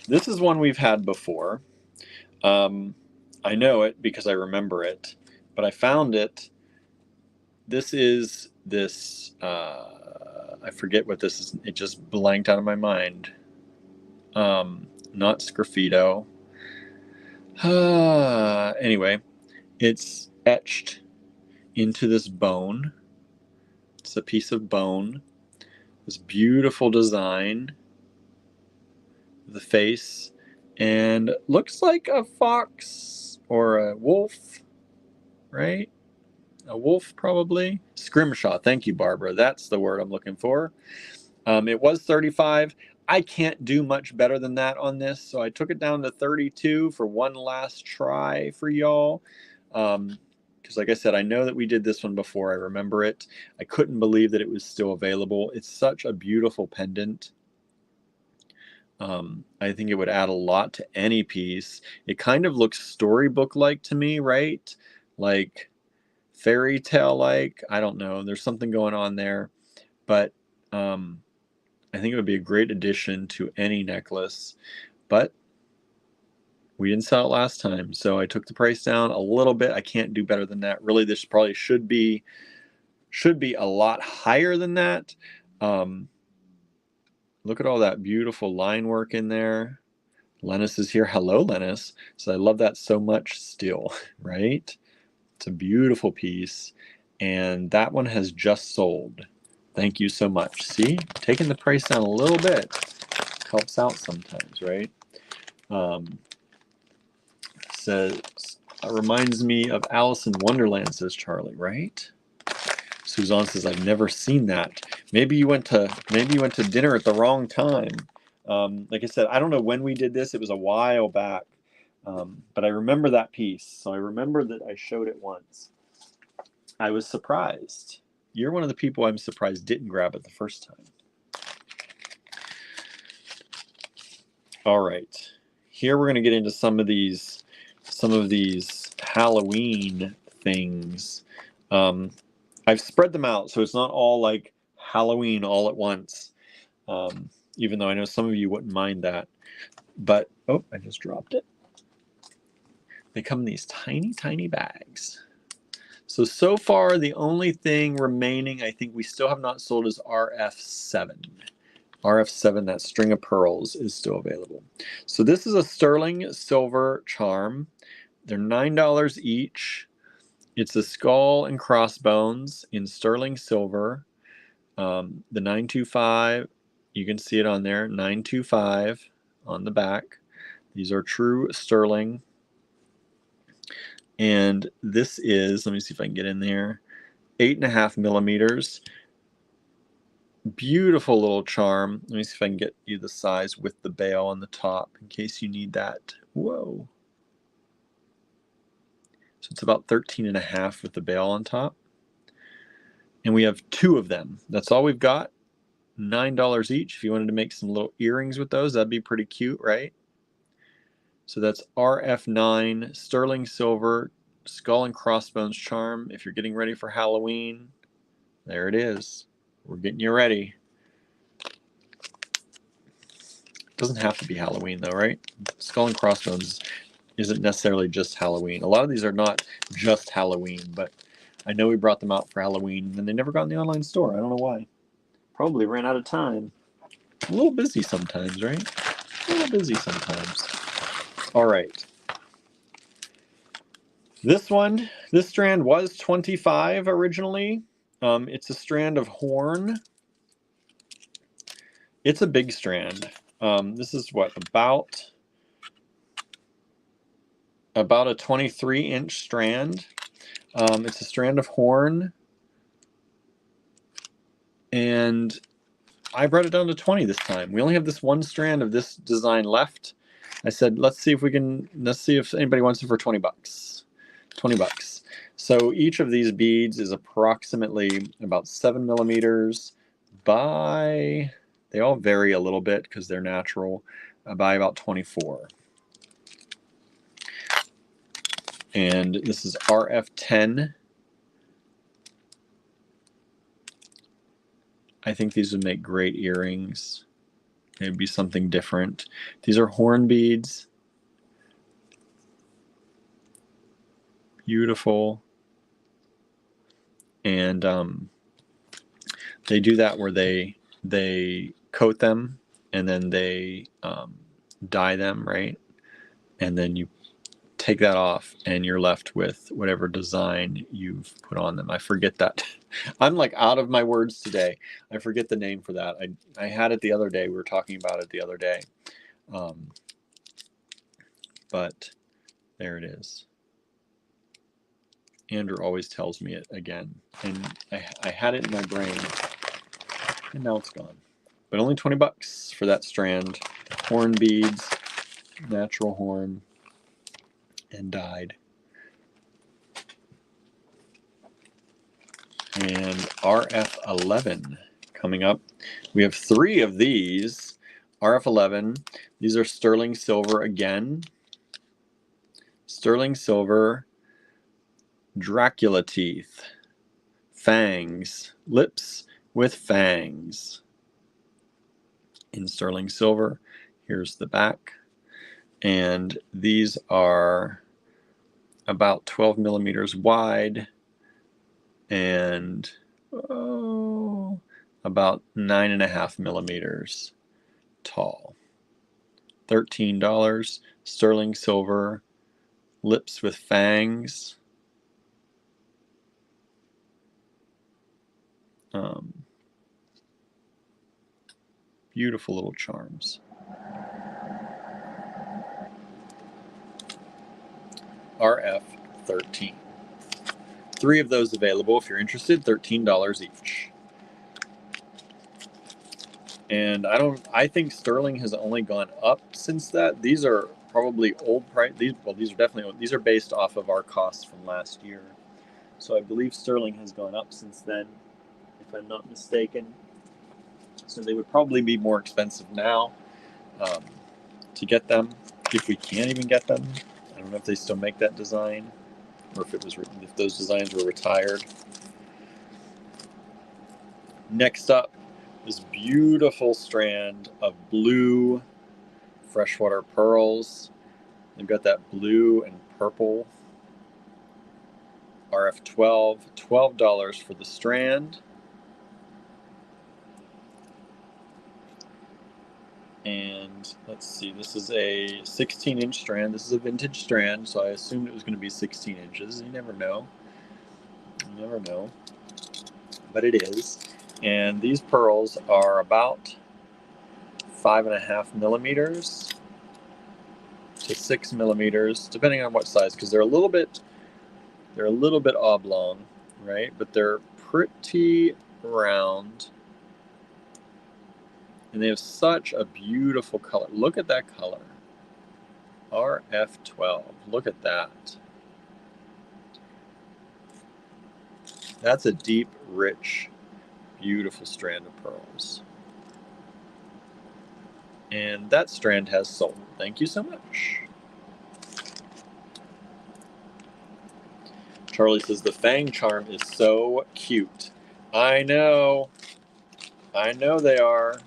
This is one we've had before. I know it because I remember it, but I found it. This is this, I forget what this is. It just blanked out of my mind. Not Sgraffito. Anyway, it's etched into this bone. It's a piece of bone. This beautiful design, the face, and looks like a fox or a wolf, right? A wolf, probably. Scrimshaw. Thank you, Barbara. That's the word I'm looking for. It was 35. I can't do much better than that on this, so I took it down to 32 for one last try for y'all. Because like I said, I know that we did this one before. I remember it. I couldn't believe that it was still available. It's such a beautiful pendant. I think it would add a lot to any piece. It kind of looks storybook-like to me, right? Like fairy tale-like. I don't know. There's something going on there. But I think it would be a great addition to any necklace. But we didn't sell it last time, so I took the price down a little bit. I can't do better than that. Really, this probably should be a lot higher than that. Look at all that beautiful line work in there. Lennis is here. Hello, Lennis. So I love that so much still, right? It's a beautiful piece. And that one has just sold. Thank you so much. See, taking the price down a little bit helps out sometimes, right? Says, reminds me of Alice in Wonderland, says Charlie, right? Suzanne says, I've never seen that. Maybe you went to dinner at the wrong time. Like I said, I don't know when we did this. It was a while back. But I remember that piece. So I remember that I showed it once. I was surprised. You're one of the people I'm surprised didn't grab it the first time. All right. Here we're going to get into some of these Halloween things. I've spread them out, so it's not all like Halloween all at once. Even though I know some of you wouldn't mind that. But, oh, I just dropped it. They come in these tiny, tiny bags. So far, the only thing remaining I think we still have not sold is RF7. RF7, that string of pearls, is still available. So this is a sterling silver charm. They're $9 each. It's a skull and crossbones in sterling silver. The 925, you can see it on there, 925 on the back. These are true sterling. And this is, let me see if I can get in there, 8.5 millimeters. Beautiful little charm. Let me see if I can get you the size with the bail on the top in case you need that. Whoa. So it's about 13.5 with the bail on top. And we have 2 of them. That's all we've got. $9 each. If you wanted to make some little earrings with those, that'd be pretty cute, right? So that's RF9 sterling silver skull and crossbones charm. If you're getting ready for Halloween, there it is. We're getting you ready. Doesn't have to be Halloween though, right? Skull and crossbones isn't necessarily just Halloween. A lot of these are not just Halloween, but I know we brought them out for Halloween and they never got in the online store. I don't know why. Probably ran out of time. A little busy sometimes, right? A little busy sometimes. All right. This strand was 25 originally. It's a strand of horn. It's a big strand. This is what, about a 23-inch strand. It's a strand of horn. And I brought it down to 20 this time. We only have this one strand of this design left. I said, let's see if anybody wants it for 20 bucks. 20 bucks. So each of these beads is approximately about 7 millimeters by, they all vary a little bit because they're natural, by about 24. And this is RF10. I think these would make great earrings. It'd be something different. These are horn beads. Beautiful. And they do that where they coat them and then they dye them, right? And then you take that off and you're left with whatever design you've put on them. I forget that. I'm like out of my words today. I forget the name for that. I had it the other day. We were talking about it the other day. But there it is. Andrew always tells me it again. And I had it in my brain and now it's gone. But only 20 bucks for that strand. Horn beads, natural horn, and dyed. And RF11 coming up. We have 3 of these. RF11. These are sterling silver again. Sterling silver, Dracula teeth, fangs, lips with fangs. In sterling silver. Here's the back. And these are about 12 millimeters wide and about 9.5 millimeters tall. $13. Sterling silver, lips with fangs. Beautiful little charms. RF13. 3 of those available if you're interested, $13 each. And I think sterling has only gone up since that. These are probably old price. These are definitely old. These are based off of our costs from last year. So I believe sterling has gone up since then, if I'm not mistaken. So they would probably be more expensive now to get them, if we can even get them. I don't know if they still make that design, or if those designs were retired. Next up, this beautiful strand of blue freshwater pearls. They've got that blue and purple. RF12, $12 for the strand. And let's see, this is a 16-inch strand. This is a vintage strand, so I assumed it was going to be 16 inches. You never know. You never know. But it is. And these pearls are about 5.5 millimeters to 6 millimeters, depending on what size, because they're a little bit oblong, right? But they're pretty round. And they have such a beautiful color. Look at that color. RF12. Look at that. That's a deep, rich, beautiful strand of pearls. And that strand has sold. Thank you so much. Charlie says the fang charm is so cute. I know. I know they are.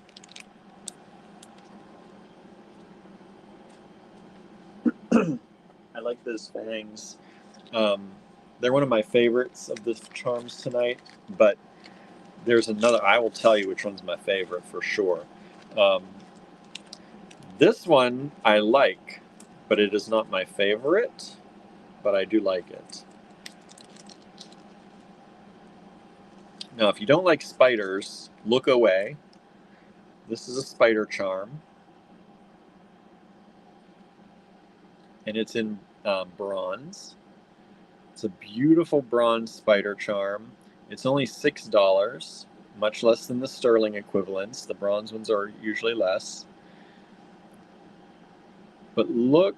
I like those fangs. They're one of my favorites of the charms tonight, but there's another. I will tell you which one's my favorite for sure. This one I like, but it is not my favorite, but I do like it. Now, if you don't like spiders, look away. This is a spider charm. And it's in bronze. It's a beautiful bronze spider charm. It's only $6, much less than the sterling equivalents. The bronze ones are usually less. But look,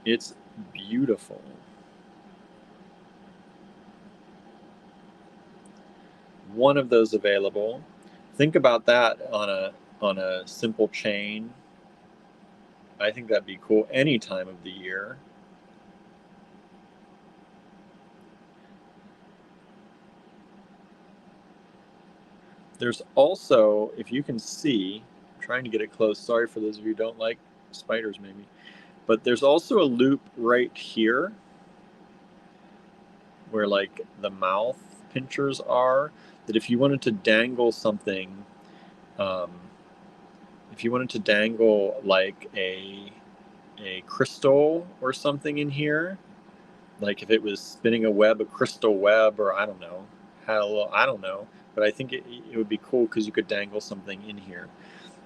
it's beautiful. One of those available. Think about that on a simple chain. I think that'd be cool any time of the year. There's also, if you can see, I'm trying to get it close. Sorry for those of you who don't like spiders maybe. But there's also a loop right here where like the mouth pinchers are, that if you wanted to dangle something, if you wanted to dangle like a a crystal or something in here. Like if it was spinning a web, a crystal web, or I don't know. I don't know. But I think it would be cool because you could dangle something in here.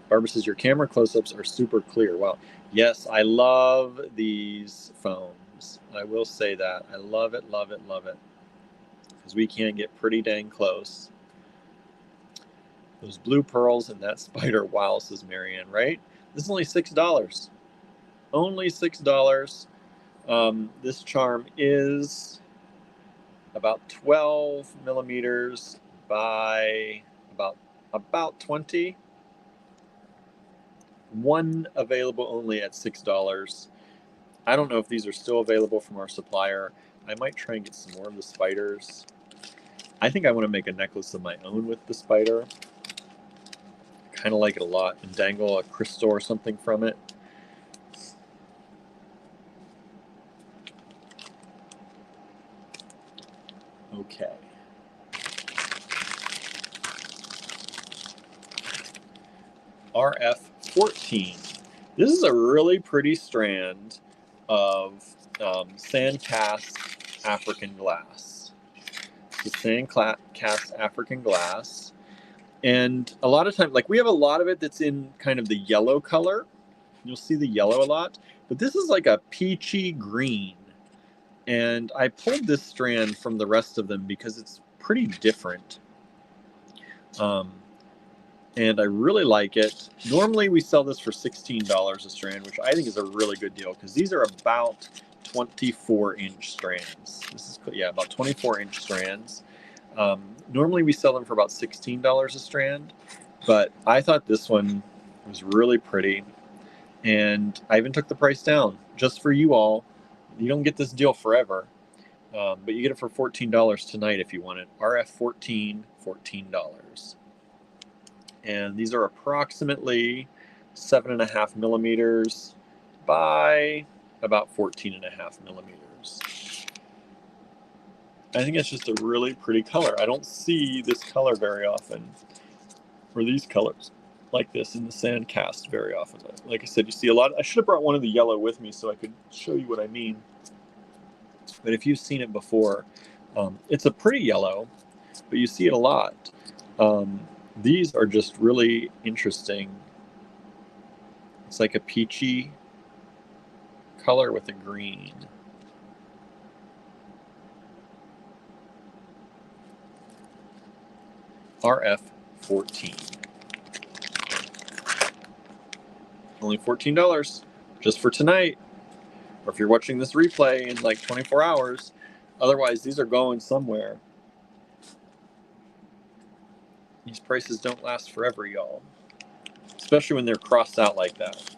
Barbara says, your camera close-ups are super clear. Wow. Yes, I love these phones. I will say that. I love it, love it, love it. Because we can get pretty dang close. Those blue pearls and that spider, wow, says Marianne, right? This is only $6. Only $6. This charm is about 12 millimeters by about 20. One available only at $6. I don't know if these are still available from our supplier. I might try and get some more of the spiders. I think I want to make a necklace of my own with the spider. Kind of like it a lot, and dangle a crystal or something from it. Okay. RF14. This is a really pretty strand of sand cast African glass. The sand cast African glass. And a lot of times, like we have a lot of it that's in kind of the yellow color. You'll see the yellow a lot. But this is like a peachy green. And I pulled this strand from the rest of them because it's pretty different. And I really like it. Normally we sell this for $16 a strand, which I think is a really good deal because these are about 24-inch strands. This is, yeah, about 24-inch strands. Normally we sell them for about $16 a strand, but I thought this one was really pretty. And I even took the price down just for you all. You don't get this deal forever, but you get it for $14 tonight if you want it. RF14, $14. And these are approximately 7.5 millimeters by about 14.5 millimeters. I think it's just a really pretty color. I don't see this color very often, or these colors like this in the sand cast very often. Like I said, you see a lot. I should have brought one of the yellow with me so I could show you what I mean. But if you've seen it before, it's a pretty yellow, but you see it a lot. These are just really interesting. It's like a peachy color with a green. RF14. Only $14 just for tonight. Or if you're watching this replay in like 24 hours. Otherwise, these are going somewhere. These prices don't last forever, y'all. Especially when they're crossed out like that.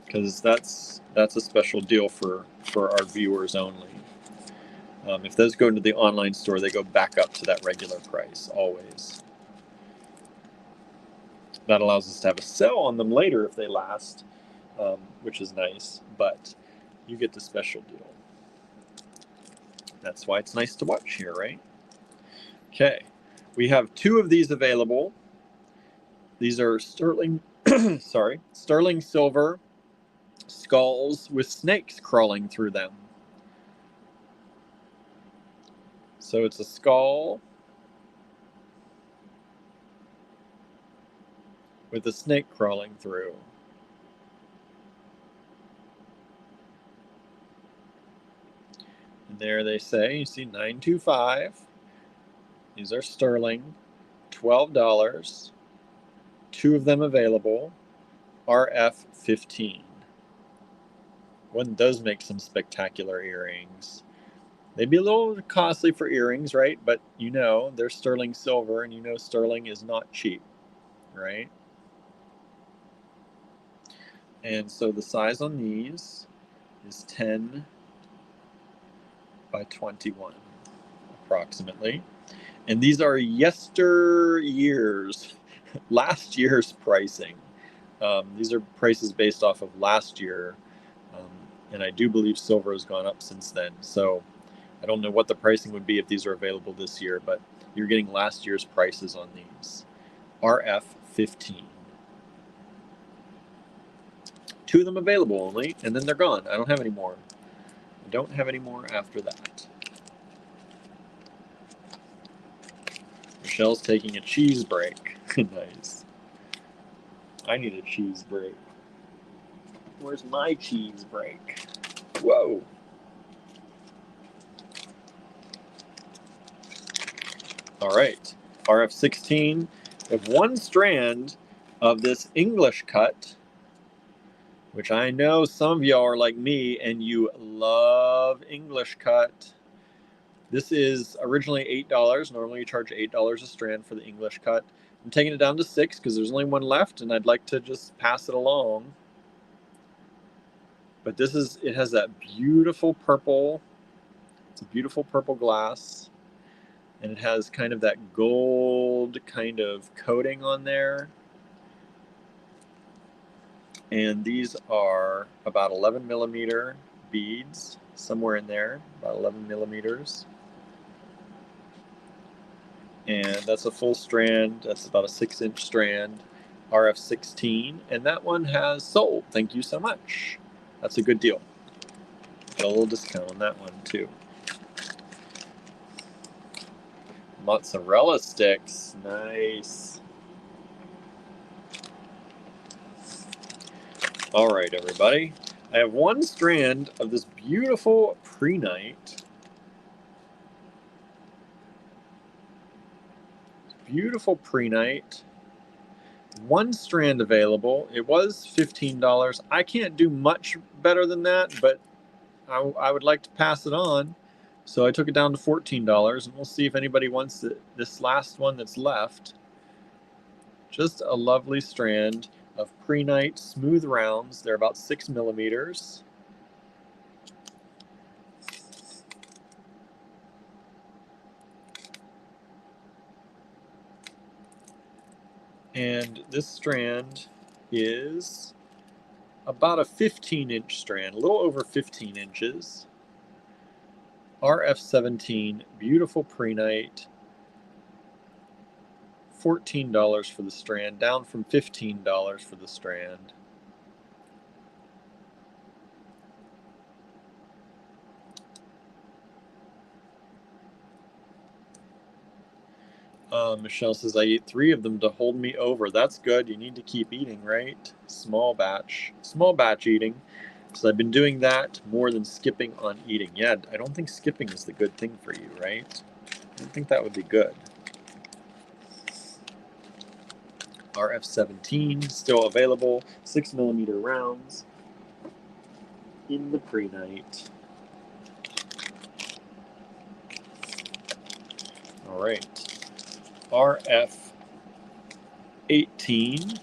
Because that's a special deal for our viewers only. If those go into the online store, they go back up to that regular price, always. That allows us to have a sale on them later if they last, which is nice, but you get the special deal. That's why it's nice to watch here, right? Okay, we have 2 of these available. These are sterling, sterling silver skulls with snakes crawling through them. So it's a skull with a snake crawling through. And there they say, you see 925. These are sterling, $12. 2 of them available, RF15. One does make some spectacular earrings. They'd be a little costly for earrings, right? But you know, they're sterling silver, and you know sterling is not cheap, right? And so the size on these is 10 by 21, approximately. And these are yesteryears, last year's pricing. These are prices based off of last year. And I do believe silver has gone up since then. So I don't know what the pricing would be if these are available this year, but you're getting last year's prices on these. RF15. 2 of them available only, and then they're gone. I don't have any more. I don't have any more after that. Michelle's taking a cheese break. Nice. I need a cheese break. Where's my cheese break? Whoa. All right, RF16. I have 1 strand of this English cut, which I know some of y'all are like me and you love English cut. This is originally $8. Normally you charge $8 a strand for the English cut. I'm taking it down to 6 because there's only 1 left and I'd like to just pass it along. But it has that beautiful purple. It's a beautiful purple glass. And it has kind of that gold kind of coating on there. And these are about 11 millimeter beads, somewhere in there, about 11 millimeters. And that's a full strand. That's about a 6-inch strand, RF16. And that one has sold. Thank you so much. That's a good deal. Got a little discount on that one too. Mozzarella sticks, nice. All right, everybody. I have 1 strand of this beautiful prehnite. Beautiful prehnite. 1 strand available. It was $15. I can't do much better than that, but I would like to pass it on. So I took it down to $14, and we'll see if anybody wants this last one that's left. Just a lovely strand of prehnite smooth rounds. They're about 6 millimeters. And this strand is about a 15-inch strand, a little over 15 inches. RF17, beautiful prehnite. $14 for the strand, down from $15 for the strand. Michelle says, I ate 3 of them to hold me over. That's good. You need to keep eating, right? Small batch eating. So I've been doing that more than skipping on eating. Yeah, I don't think skipping is the good thing for you, right? I don't think that would be good. RF17 still available, 6 millimeter rounds in the prehnite. All right, RF18.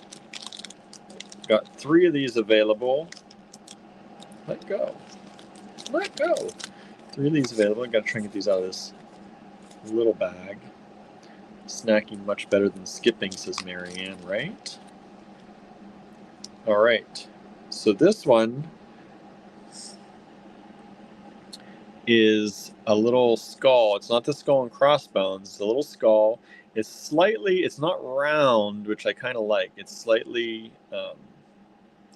Got 3 of these available. Let go. Let go. 3 of these available. Got to try and get these out of this little bag. Snacking much better than skipping, says Marianne, right? All right. So this one is a little skull. It's not the skull and crossbones. It's a little skull. It's not round, which I kind of like. It's slightly,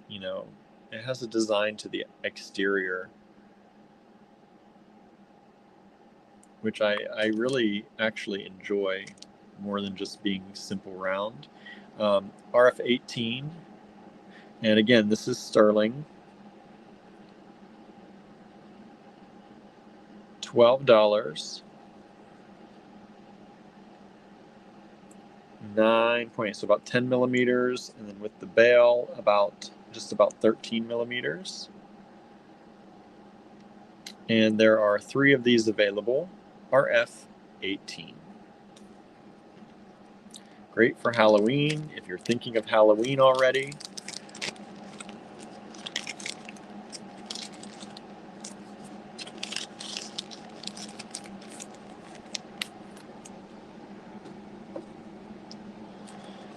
you know, it has a design to the exterior, which I really actually enjoy more than just being simple round. RF18, and again, this is sterling. $12. 9 points, so about 10 millimeters, and then with the bail, just about 13 millimeters. And there are 3 of these available, RF18. Great for Halloween, if you're thinking of Halloween already.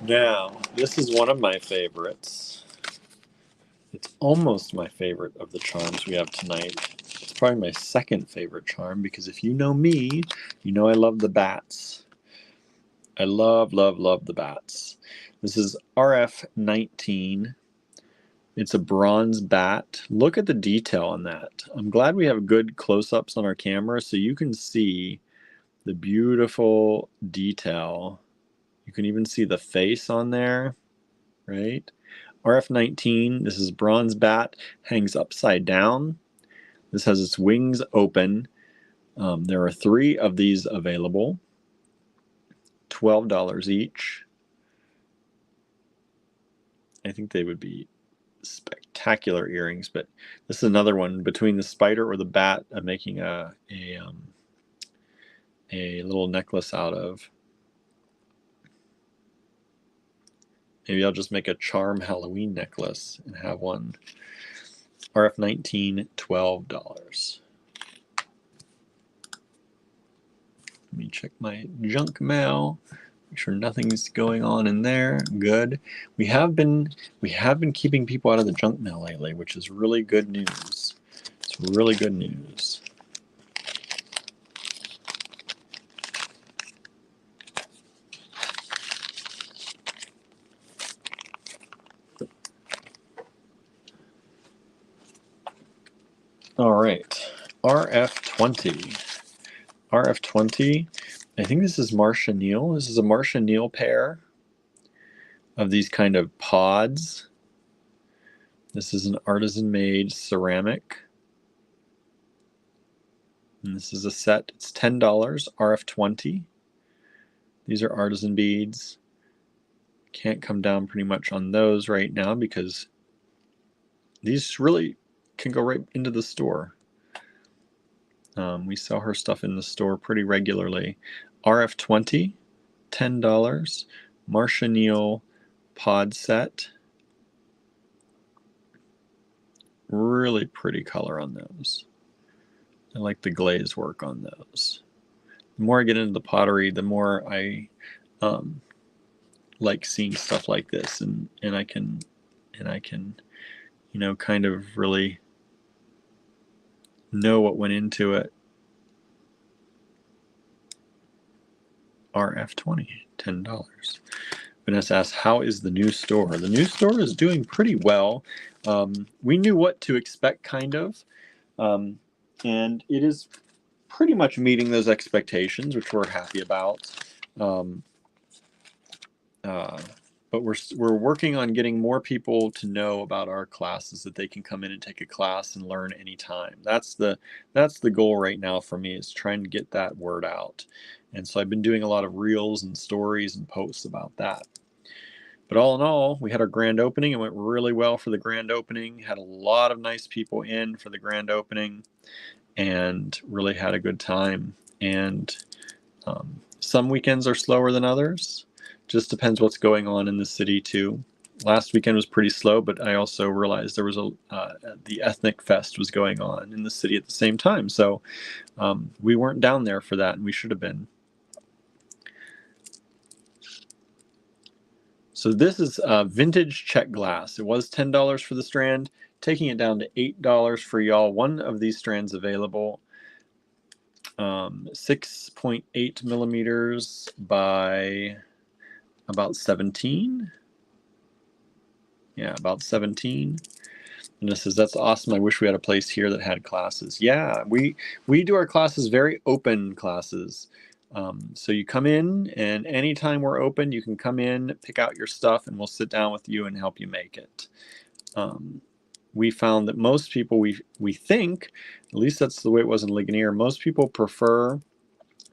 Now, this is one of my favorites. It's almost my favorite of the charms we have tonight. It's probably my second favorite charm because if you know me, you know I love the bats. I love, love, love the bats. This is RF19. It's a bronze bat. Look at the detail on that. I'm glad we have good close-ups on our camera so you can see the beautiful detail. You can even see the face on there, right? RF19, this is bronze bat, hangs upside down. This has its wings open. There are 3 of these available, $12 each. I think they would be spectacular earrings, but this is another one between the spider or the bat. I'm making a little necklace out of. Maybe I'll just make a charm Halloween necklace and have one. RF19, $12. Let me check my junk mail. Make sure nothing's going on in there. Good. We have been keeping people out of the junk mail lately, which is really good news. It's really good news. All right, RF20. RF20, I think this is Marcia Neal. This is a Marcia Neal pair of these kind of pods. This is an artisan-made ceramic. And this is a set. It's $10, RF20. These are artisan beads. Can't come down pretty much on those right now because these really can go right into the store. We sell her stuff in the store pretty regularly. RF20, $10. Marcia Neal pod set. Really pretty color on those. I like the glaze work on those. The more I get into the pottery, the more I like seeing stuff like this, and I can kind of really know what went into it. RF20, $10. Vanessa asks, how is the new store? The new store is doing pretty well. We knew what to expect, kind of, and it is pretty much meeting those expectations, which we're happy about. But we're working on getting more people to know about our classes, that they can come in and take a class and learn anytime. That's the goal right now for me, is trying to get that word out. And so I've been doing a lot of reels and stories and posts about that. But all in all, we had our grand opening. It went really well for the grand opening. Had a lot of nice people in for the grand opening and really had a good time. And some weekends are slower than others. Just depends what's going on in the city too. Last weekend was pretty slow, but I also realized there was the Ethnic Fest was going on in the city at the same time. So we weren't down there for that, and we should have been. So this is vintage check glass. It was $10 for the strand, taking it down to $8 for y'all. One of these strands available. 6.8 millimeters by about 17. Yeah, about 17. And this says, that's awesome. I wish we had a place here that had classes. Yeah, we do our classes very open classes. So you come in, and anytime we're open, you can come in, pick out your stuff, and we'll sit down with you and help you make it. We found that most people, we think, at least that's the way it was in Ligonier, most people prefer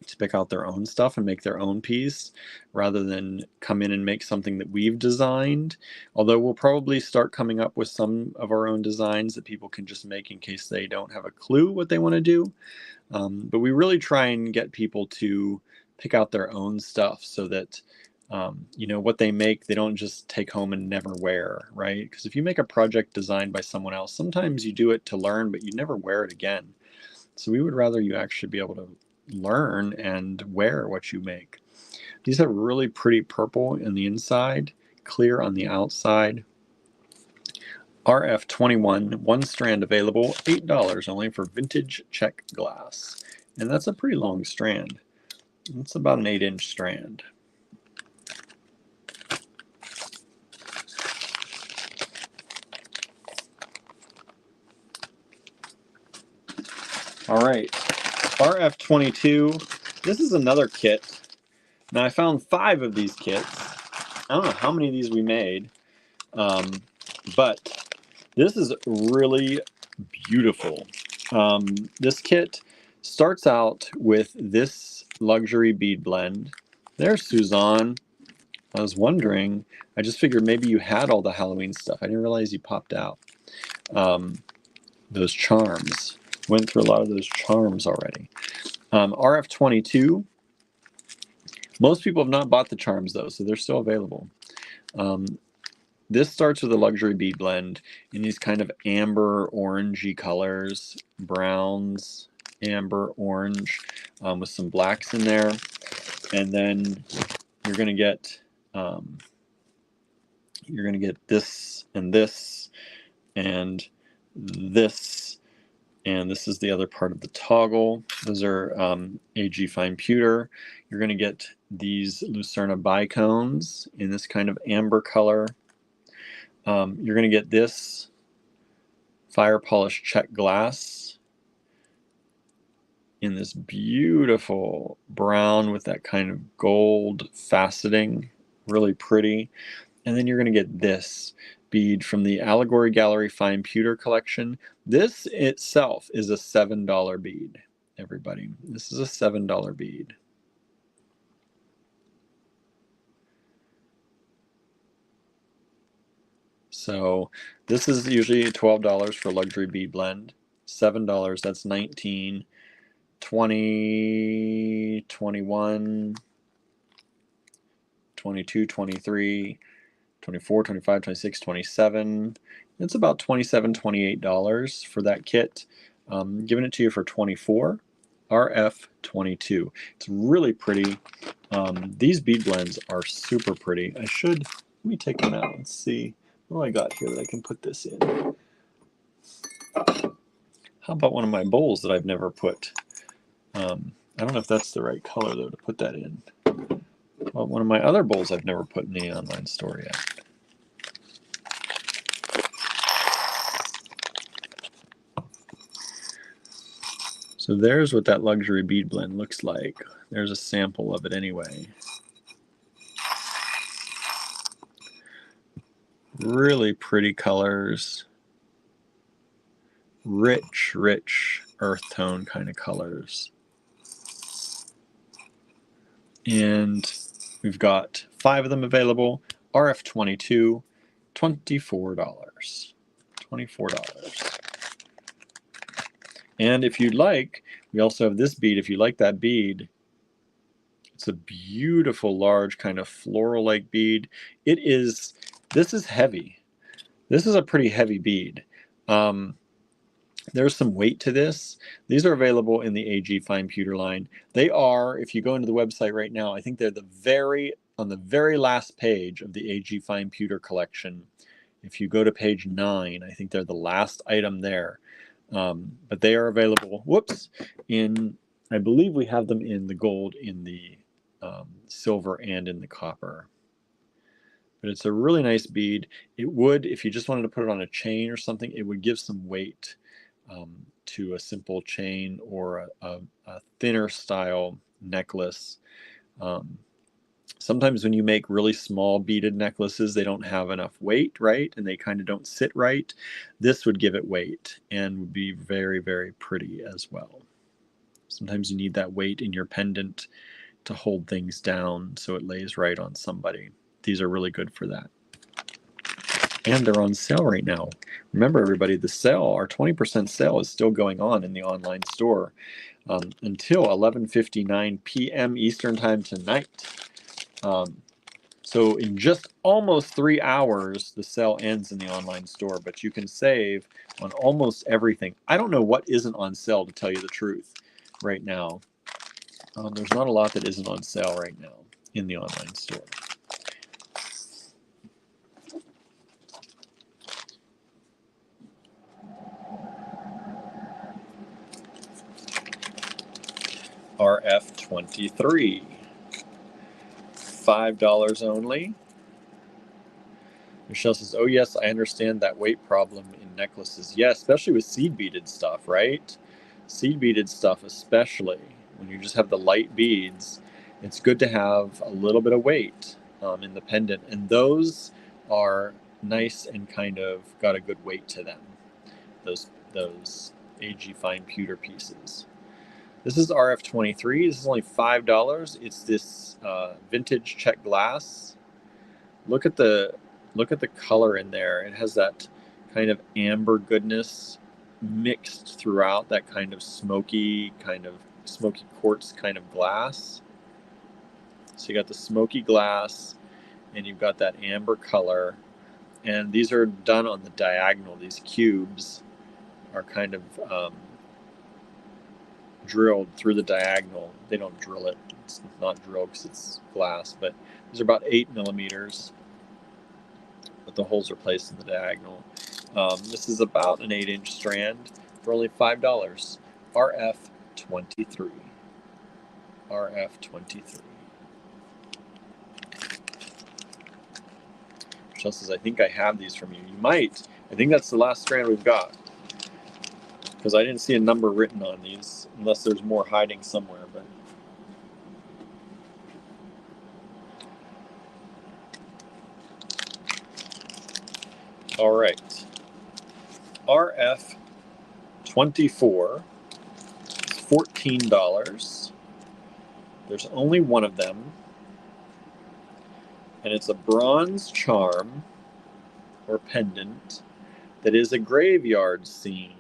to pick out their own stuff and make their own piece rather than come in and make something that we've designed. Although we'll probably start coming up with some of our own designs that people can just make in case they don't have a clue what they want to do. But we really try and get people to pick out their own stuff so that what they make, they don't just take home and never wear, right? Because if you make a project designed by someone else, sometimes you do it to learn, but you never wear it again. So we would rather you actually be able to learn and wear what you make. These are really pretty purple in the inside, clear on the outside. RF21, one strand available, $8 only for vintage check glass. And that's a pretty long strand. It's about an 8-inch strand. All right, RF22. This is another kit. Now I found 5 of these kits. I don't know how many of these we made, but this is really beautiful. This kit starts out with this luxury bead blend. There's Suzanne. I was wondering, I just figured maybe you had all the Halloween stuff. I didn't realize you popped out. Those charms. Went through a lot of those charms already. RF22. Most people have not bought the charms though, so they're still available. This starts with a luxury bead blend in these kind of amber orangey colors, browns, amber, orange, with some blacks in there. And then you're going to get this and this and this, and this is the other part of the toggle. Those are AG fine pewter. You're going to get these Lucerna bicones in this kind of amber color. You're going to get this fire polished check glass in this beautiful brown with that kind of gold faceting, really pretty. And then you're going to get this bead from the Allegory Gallery Fine Pewter Collection. This itself is a $7 bead, everybody. This is a $7 bead. So this is usually $12 for luxury bead blend. $7, that's 19, 20, 21, 22, 23, 24, 25, 26, 27. It's about $27, $28 for that kit. Giving it to you for 24, RF22. It's really pretty. These bead blends are super pretty. Let me take one out and see what do I got here that I can put this in. How about one of my bowls that I've never put? I don't know if that's the right color though to put that in. Well, one of my other bowls I've never put in the online store yet. So there's what that luxury bead blend looks like. There's a sample of it anyway. Really pretty colors. Rich, rich earth tone kind of colors. And we've got 5 of them available. RF22, $24. $24. And if you'd like, we also have this bead. If you like that bead, it's a beautiful, large, kind of floral-like bead. This is heavy. This is a pretty heavy bead. There's some weight to this. These are available in the AG Fine Pewter line. They are, if you go into the website right now, I think they're on the very last page of the AG Fine Pewter collection. If you go to page 9, I think they're the last item there. But they are available, I believe we have them in the gold, in the silver, and in the copper. But it's a really nice bead. It would, if you just wanted to put it on a chain or something, it would give some weight to a simple chain or a thinner style necklace. Sometimes when you make really small beaded necklaces, they don't have enough weight, right? And they kind of don't sit right. This would give it weight and would be very, very pretty as well. Sometimes you need that weight in your pendant to hold things down so it lays right on somebody. These are really good for that. And they're on sale right now. Remember, everybody, the sale, our 20% sale is still going on in the online store until 11:59 p.m. Eastern Time tonight. So in just almost 3 hours, the sale ends in the online store, but you can save on almost everything. I don't know what isn't on sale, to tell you the truth, right now. There's not a lot that isn't on sale right now in the online store. RF23, $5 only. Michelle says, oh yes, I understand that weight problem in necklaces. Yeah, especially with seed beaded stuff, right? seed beaded stuff, especially when you just have the light beads, it's good to have a little bit of weight in the pendant, and those are nice and kind of got a good weight to them. Those AG fine pewter pieces. This is RF23. This is only $5. It's this vintage check glass. Look at the color in there. It has that kind of amber goodness mixed throughout, that kind of smoky quartz kind of glass. So you got the smoky glass and you've got that amber color, and these are done on the diagonal. These cubes are kind of drilled through the diagonal. They don't drill it. It's not drilled because it's glass, but these are about 8 millimeters, but the holes are placed in the diagonal. This is about an 8-inch strand for only $5. RF23. RF23. Michelle says, I think I have these from you. You might. I think that's the last strand we've got, because I didn't see a number written on these, unless there's more hiding somewhere. But all right, RF24 is $14. There's only one of them, and it's a bronze charm or pendant that is a graveyard scene.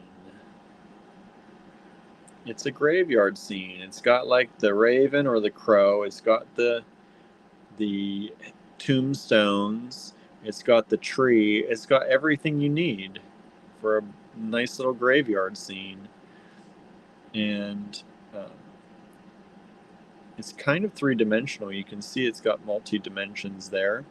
It's a graveyard scene. It's got like the raven or the crow. It's got the tombstones. It's got the tree. It's got everything you need for a nice little graveyard scene. And it's kind of three-dimensional. You can see it's got multi-dimensions there.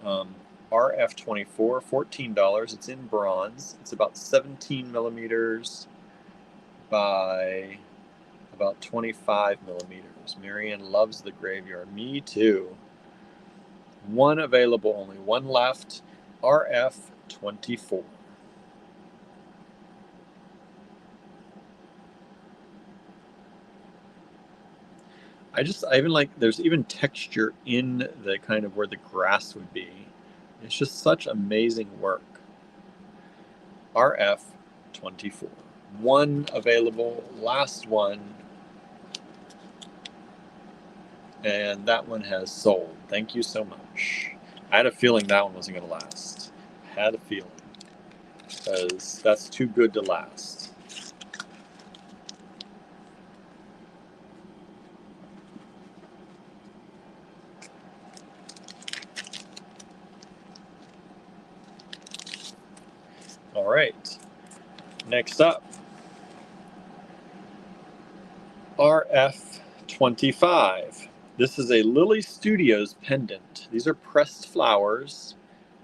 RF24, $14. It's in bronze. It's about 17 millimeters by about 25 millimeters. Marianne loves the graveyard. Me too. One available, only one left. RF24. I even like, there's even texture in the kind of where the grass would be. It's just such amazing work. RF24. One available, last one. And that one has sold. Thank you so much. I had a feeling that one wasn't going to last. I had a feeling, because that's too good to last. All right, next up, RF25. This is a Lily Studios pendant. These are pressed flowers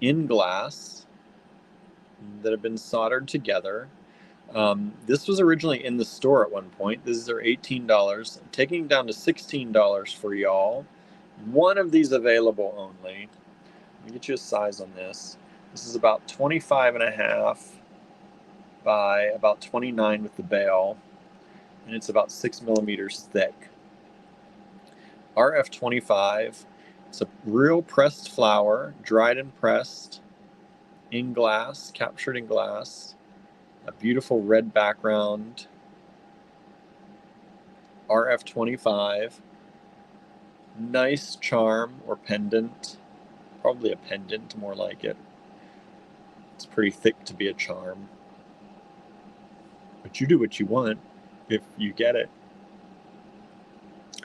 in glass that have been soldered together. This was originally in the store at one point. These are $18. I'm taking it down to $16 for y'all. One of these available only. Let me get you a size on this. This is about 25.5 by about 29 with the bail, and it's about 6 millimeters thick. RF25. It's a real pressed flower, dried and pressed in glass, captured in glass. A beautiful red background. RF25. Nice charm or pendant. Probably a pendant, more like it. It's pretty thick to be a charm. But you do what you want if you get it.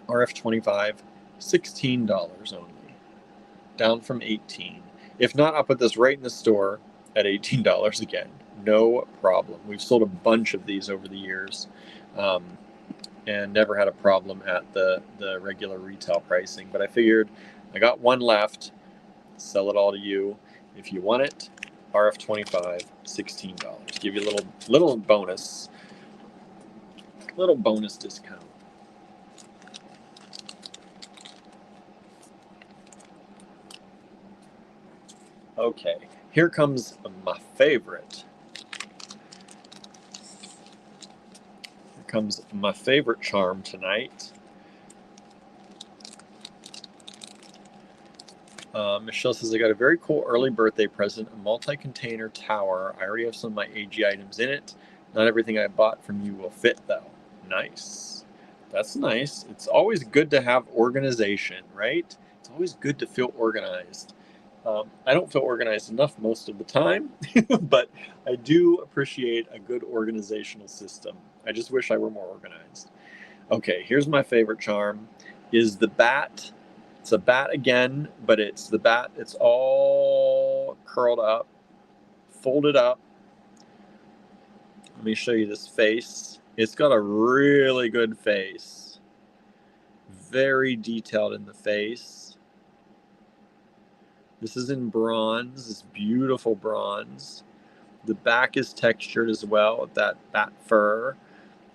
RF25, $16 only. Down from $18. If not, I'll put this right in the store at $18 again. No problem. We've sold a bunch of these over the years, and never had a problem at the regular retail pricing. But I figured I got one left, sell it all to you. If you want it, RF25, $16. Give you a little bonus discount. Okay, here comes my favorite. comes my favorite charm tonight. Michelle says, I got a very cool early birthday present, a multi-container tower. I already have some of my AG items in it. Not everything I bought from you will fit, though. Nice. That's nice. It's always good to have organization, right? It's always good to feel organized. I don't feel organized enough most of the time, but I do appreciate a good organizational system. I just wish I were more organized. Okay, here's my favorite charm, is the bat. It's a bat again, but it's the bat. It's all curled up, folded up. Let me show you this face. It's got a really good face. Very detailed in the face. This is in bronze, this beautiful bronze. The back is textured as well with that bat fur.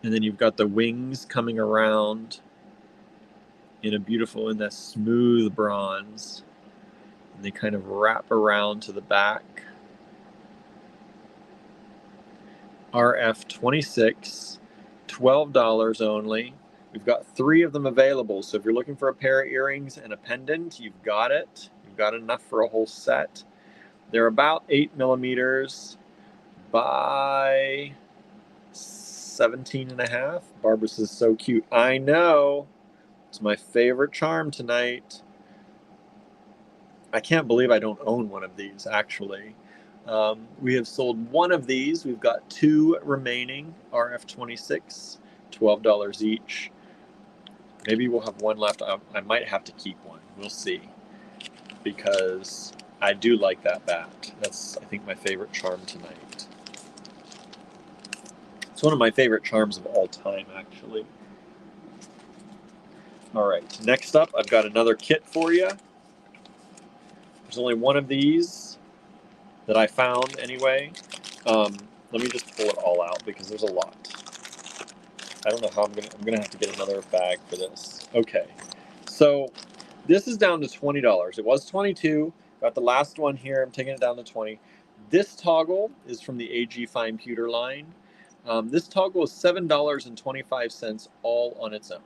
And then you've got the wings coming around in that smooth bronze. And they kind of wrap around to the back. RF26, $12 only. We've got 3 of them available. So if you're looking for a pair of earrings and a pendant, you've got it. You've got enough for a whole set. They're about 8 millimeters by 17.5. Barbara says, so cute. I know. It's my favorite charm tonight. I can't believe I don't own one of these, actually. We have sold 1 of these. We've got 2 remaining, RF26, $12 each. Maybe we'll have 1 left. I might have to keep 1. We'll see. Because I do like that bat. That's, I think, my favorite charm tonight. It's one of my favorite charms of all time, actually. All right, next up, I've got another kit for you. There's only 1 of these that I found anyway. Let me just pull it all out because there's a lot. I don't know how I'm gonna have to get another bag for this. Okay, so this is down to $20. It was $22. Got the last one here. I'm taking it down to $20. This toggle is from the AG Fine Pewter line. This toggle is $7.25 all on its own.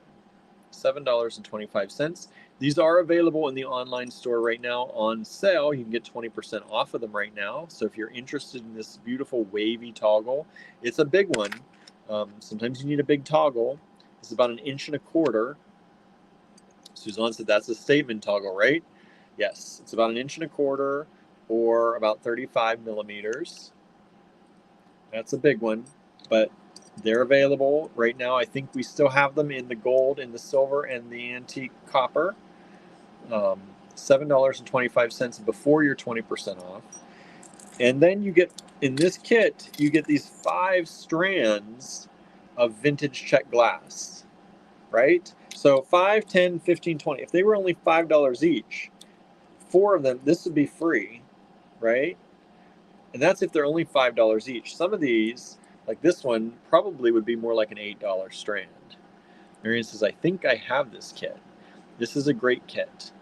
$7.25. These are available in the online store right now on sale. You can get 20% off of them right now. So if you're interested in this beautiful wavy toggle, it's a big one. Sometimes you need a big toggle. It's about 1.25 inches. Suzanne said that's a statement toggle, right? Yes, it's about 1.25 inches or about 35 millimeters. That's a big one, but they're available right now. I think we still have them in the gold, in the silver, and the antique copper. $7.25 before your 20% off. And then you get, in this kit, you get these 5 strands of vintage check glass, right? So 5, 10, 15, 20. If they were only $5 each, 4 of them, this would be free, right? And that's if they're only $5 each. Some of these, like this one, probably would be more like an $8 strand. Marion says, I think I have this kit. This is a great kit.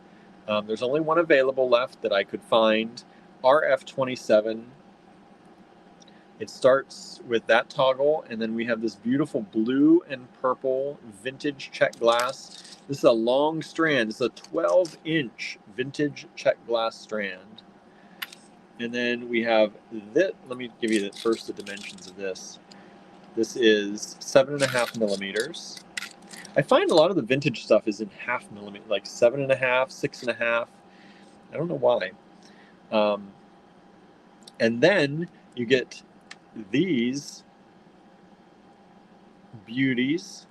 There's only 1 available left that I could find. RF27. It starts with that toggle, and then we have this beautiful blue and purple vintage check glass. This is a long strand. It's a 12-inch vintage check glass strand. And then we have this. Let me give you the dimensions of this. This is 7.5 millimeters. I find a lot of the vintage stuff is in 0.5 millimeter, like 7.5, 6.5. I don't know why. And then you get these beauties,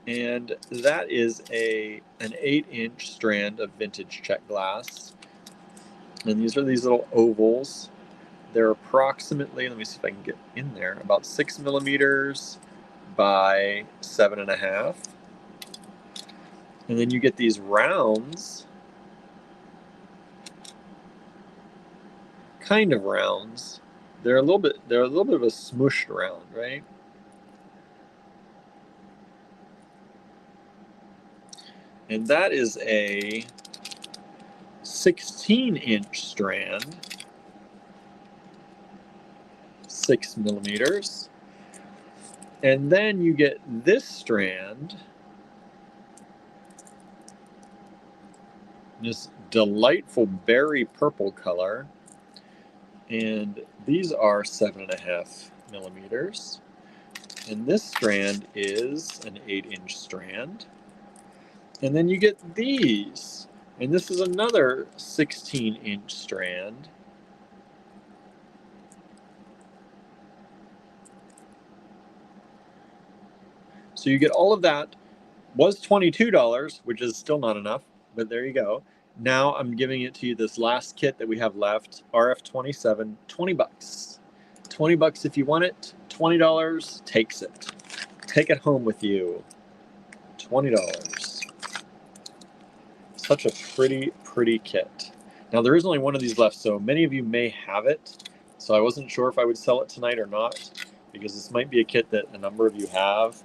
and that is an 8-inch strand of vintage check glass. And these are these little ovals. They're approximately, let me see if I can get in there, about 6 millimeters by 7.5. And then you get these rounds, kind of rounds. They're a little bit of a smooshed round, right? And that is a 16-inch strand, 6 millimeters. And then you get this strand, this delightful berry purple color. And these are 7.5 millimeters. And this strand is an 8-inch strand. And then you get these. And this is another 16-inch strand. So you get all of that. Was $22, which is still not enough, but there you go. Now I'm giving it to you, this last kit that we have left, RF27, 20 bucks. 20 bucks if you want it, $20 takes it. Take it home with you. $20. Such a pretty, pretty kit. Now there is only one of these left, so many of you may have it. So I wasn't sure if I would sell it tonight or not, because this might be a kit that a number of you have.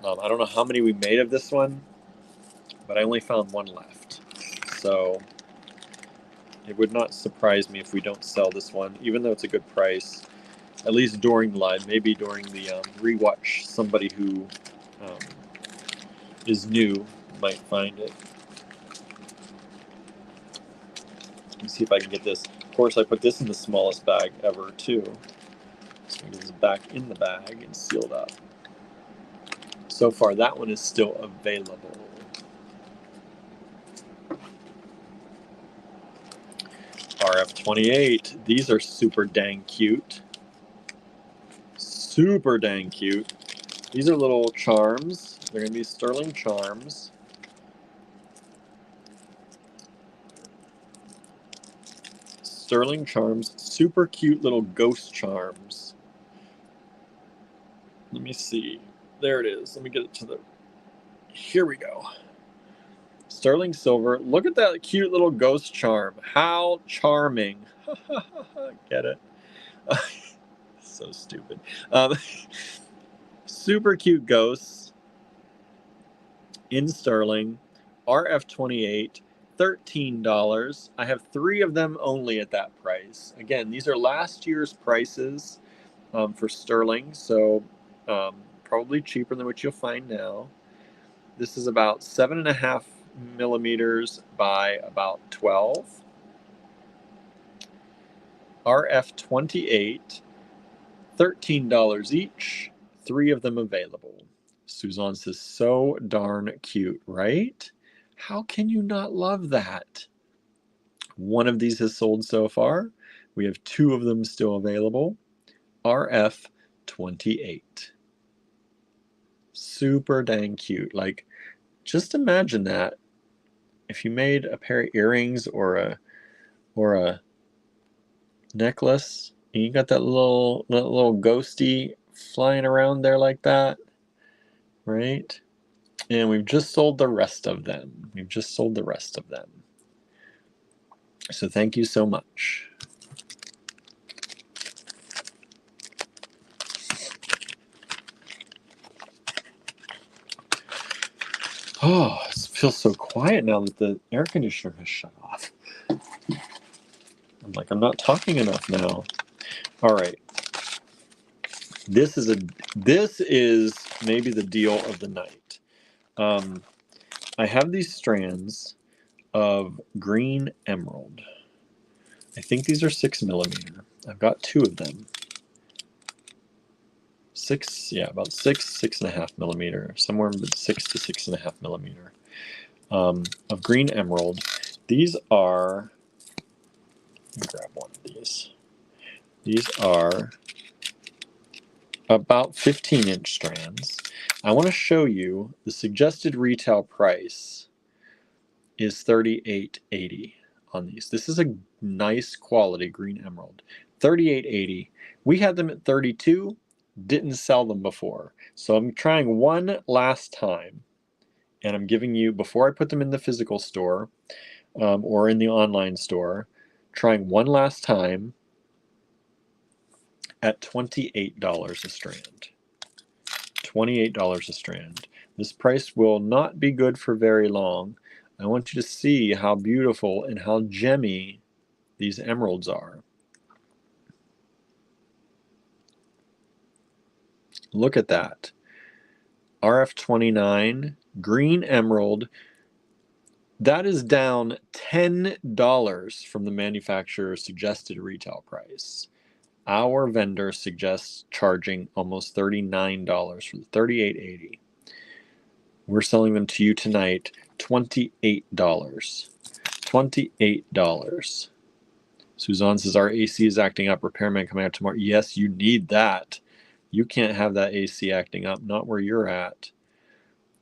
I don't know how many we made of this one, but I only found one left. So it would not surprise me if we don't sell this one, even though it's a good price, at least during live. Maybe during the rewatch, somebody who is new might find it. Let me see if I can get this. Of course, I put this in the smallest bag ever, too. So it is back in the bag and sealed up. So far, that one is still available. RF28. These are super dang cute. Super dang cute. These are little charms. They're going to be sterling charms. Sterling charms. Super cute little ghost charms. Let me see. There it is. Let me get it to the... Here we go. Sterling silver. Look at that cute little ghost charm. How charming. Get it? So stupid. Super cute ghosts in sterling. RF28. $13. I have 3 of them only at that price. Again, these are last year's prices for sterling, so probably cheaper than what you'll find now. This is about 7.5 millimeters by about 12. RF28, $13 each, 3 of them available. Suzanne says, so darn cute, right? How can you not love that? One of these has sold so far. We have 2 of them still available. RF28. Super dang cute. Like, just imagine that. If you made a pair of earrings or a necklace, and you got that little ghosty flying around there like that, right? And we've just sold the rest of them. We've just sold the rest of them. So thank you so much. Oh, it feels so quiet now that the air conditioner has shut off. I'm like, I'm not talking enough now. All right. This is maybe the deal of the night. I have these strands of green emerald. I think these are 6 millimeter. I've got 2 of them. About 6.5 millimeter, somewhere in 6 to 6.5 millimeter of green emerald. These are, let me grab one of these. These are about 15-inch strands. I want to show you the suggested retail price is $38.80 on these. This is a nice quality green emerald. $38.80. We had them at $32. Didn't sell them before. So I'm trying one last time, and I'm giving you, before I put them in the physical store or in the online store, trying one last time at $28 a strand. $28 a strand. This price will not be good for very long. I want you to see how beautiful and how gemmy these emeralds are. Look at that. RF29, green emerald. That is down $10 from the manufacturer's suggested retail price. Our vendor suggests charging almost $39 for the 38.80. We're selling them to you tonight, $28. $28. Suzanne says, our AC is acting up. Repairman coming out tomorrow. Yes, you need that. You can't have that AC acting up, not where you're at.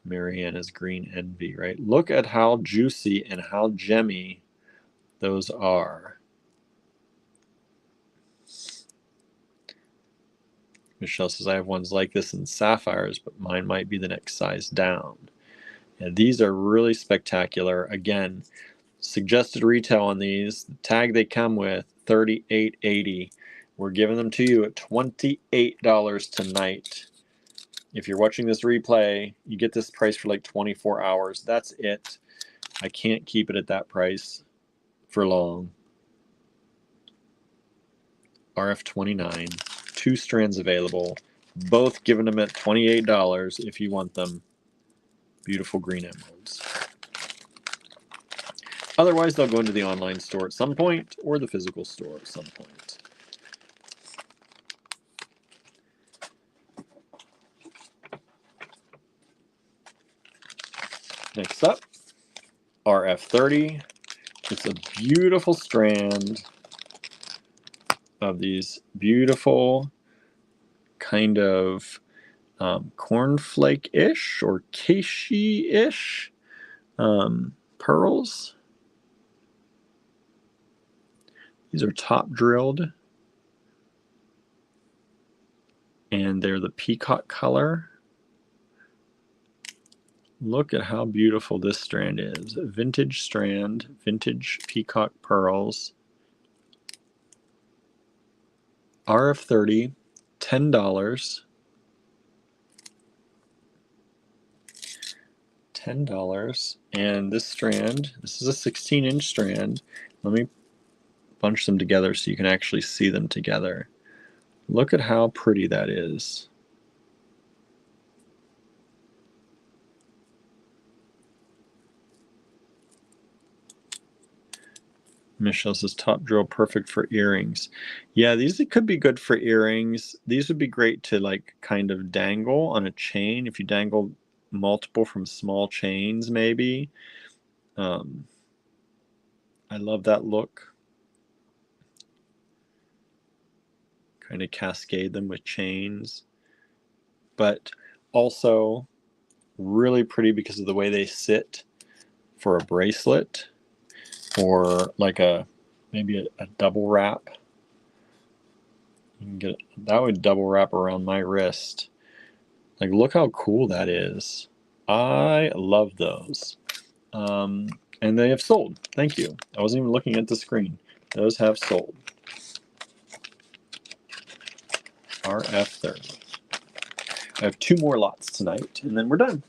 Marianne is green envy, right? Look at how juicy and how gemmy those are. Michelle says, I have ones like this in sapphires, but mine might be the next size down. And these are really spectacular. Again, suggested retail on these, the tag they come with, $38.80. We're giving them to you at $28 tonight. If you're watching this replay, you get this price for like 24 hours. That's it. I can't keep it at that price for long. RF29, 2 strands available, both giving them at $28 if you want them. Beautiful green emeralds. Otherwise, they'll go into the online store at some point or the physical store at some point. Next up, RF30. It's a beautiful strand of these beautiful kind of cornflake-ish or cashy-ish pearls. These are top drilled, and they're the peacock color. Look at how beautiful this strand is. Vintage strand, vintage peacock pearls. RF30, $10. $10. And this strand, this is a 16-inch strand. Let me bunch them together so you can actually see them together. Look at how pretty that is. Michelle says top drill perfect for earrings. Yeah, these could be good for earrings. These would be great to like kind of dangle on a chain if you dangle multiple from small chains maybe. I love that look. Kind of cascade them with chains. But also really pretty because of the way they sit for a bracelet. Or like maybe a double wrap. You can get that would double wrap around my wrist. Like, look how cool that is. I love those. And they have sold. Thank you. I wasn't even looking at the screen. Those have sold. RF30. I have 2 more lots tonight, and then we're done.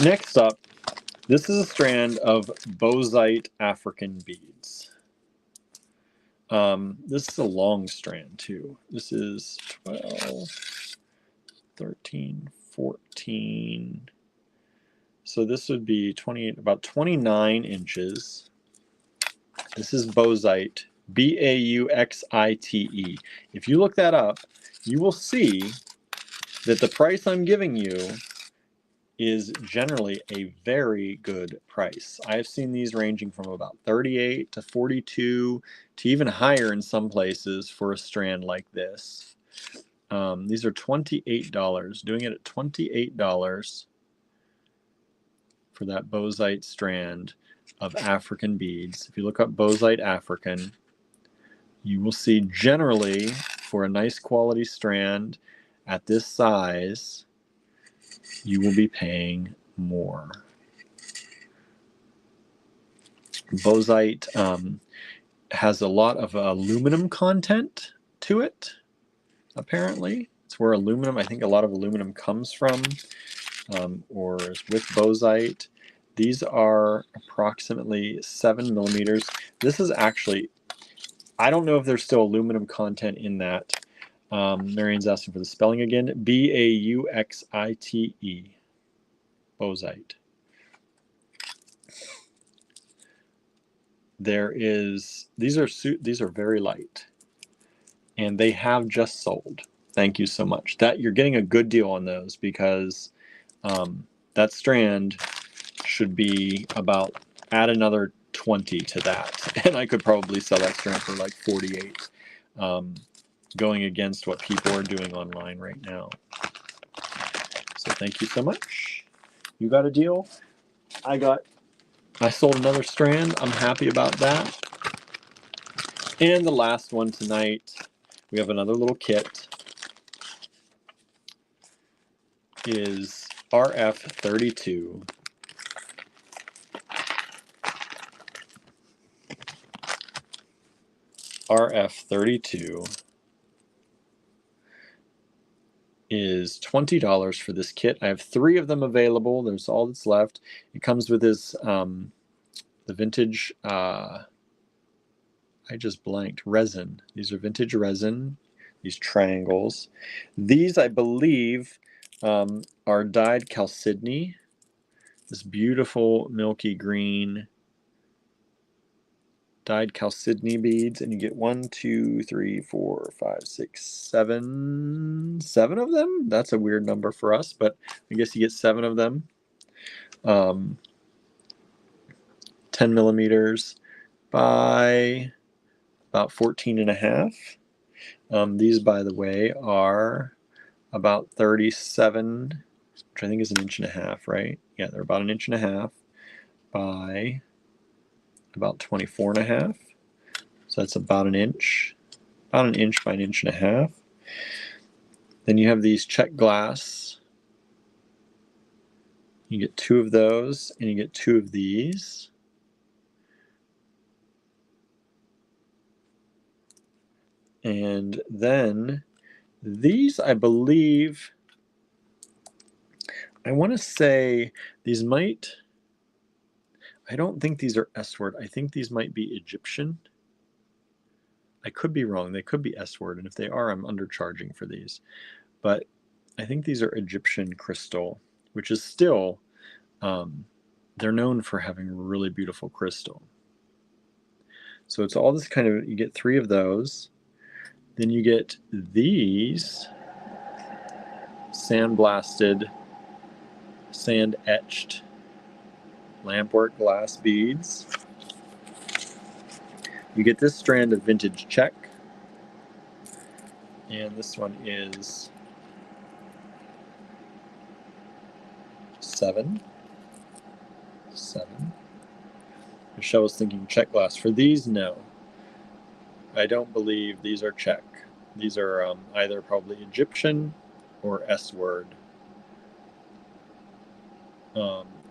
Next up, this is a strand of bozite African beads. This is a long strand too. This is 12, 13, 14. So this would be 28, about 29 inches. This is bozite, B-A-U-X-I-T-E. If you look that up, you will see that the price I'm giving you is generally a very good price. I've seen these ranging from about 38 to 42 to even higher in some places for a strand like this. These are $28, doing it at $28 for that bozite strand of African beads. If you look up bozite African, you will see generally for a nice quality strand at this size, you will be paying more. Bozite has a lot of aluminum content to it, apparently. It's where aluminum, I think a lot of aluminum comes from, or is with bozite. These are approximately 7 millimeters. This is actually I don't know if there's still aluminum content in that. Marion's asking for the spelling again. Bauxite. Bauxite. These are very light, and they have just sold. Thank you so much. That you're getting a good deal on those, because that strand should be about, add another 20 to that, and I could probably sell that strand for like 48, going against what people are doing online right now. So thank you so much. You got a deal. I sold another strand. I'm happy about that. And the last one tonight, we have another little kit, is RF32. RF32 is $20 for this kit. I have 3 of them available. There's all that's left. It comes with this, the vintage, I just blanked, resin. These are vintage resin, these triangles. These, I believe, are dyed chalcedony. This beautiful milky green dyed chalcedony beads, and you get 1, 2, 3, 4, 5, 6, 7 of them. That's a weird number for us, but I guess you get 7 of them. 10 millimeters by about 14 and a half. These, by the way, are about 37, which I think is 1.5 inches, right? Yeah, they're about 1.5 inches by about 24 and a half. So that's about 1 inch, about 1 inch by 1.5 inches. Then you have these check glass. You get 2 of those, and you get 2 of these. And then these, I believe, I want to say these might, I don't think these are S-word. I think these might be Egyptian. I could be wrong. They could be S-word, and if they are, I'm undercharging for these. But I think these are Egyptian crystal, which is still, they're known for having really beautiful crystal. So it's all this kind of, you get 3 of those. Then you get these sandblasted, sand-etched lampwork glass beads. You get this strand of vintage check. And this one is 7. Michelle was thinking check glass. For these, no. I don't believe these are check. These are either probably Egyptian or S-word,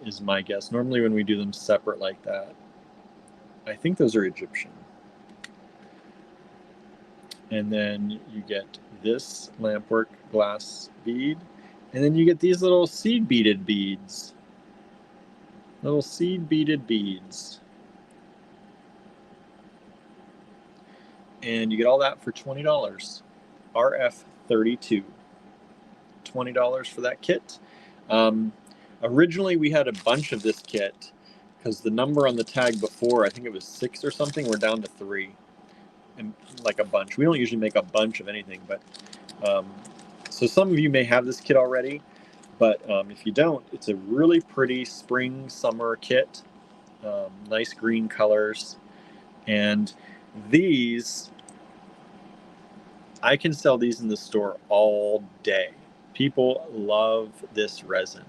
is my guess. Normally when we do them separate like that, I think those are Egyptian. And then you get this lampwork glass bead, and then you get these little seed beaded beads. Little seed beaded beads. And you get all that for $20. RF32. $20 for that kit. Originally we had a bunch of this kit because the number on the tag before, I think it was 6 or something, we're down to 3. And like a bunch. We don't usually make a bunch of anything, but so some of you may have this kit already, but if you don't, it's a really pretty spring summer kit. Nice green colors, and these, I can sell these in the store all day. People love this resin.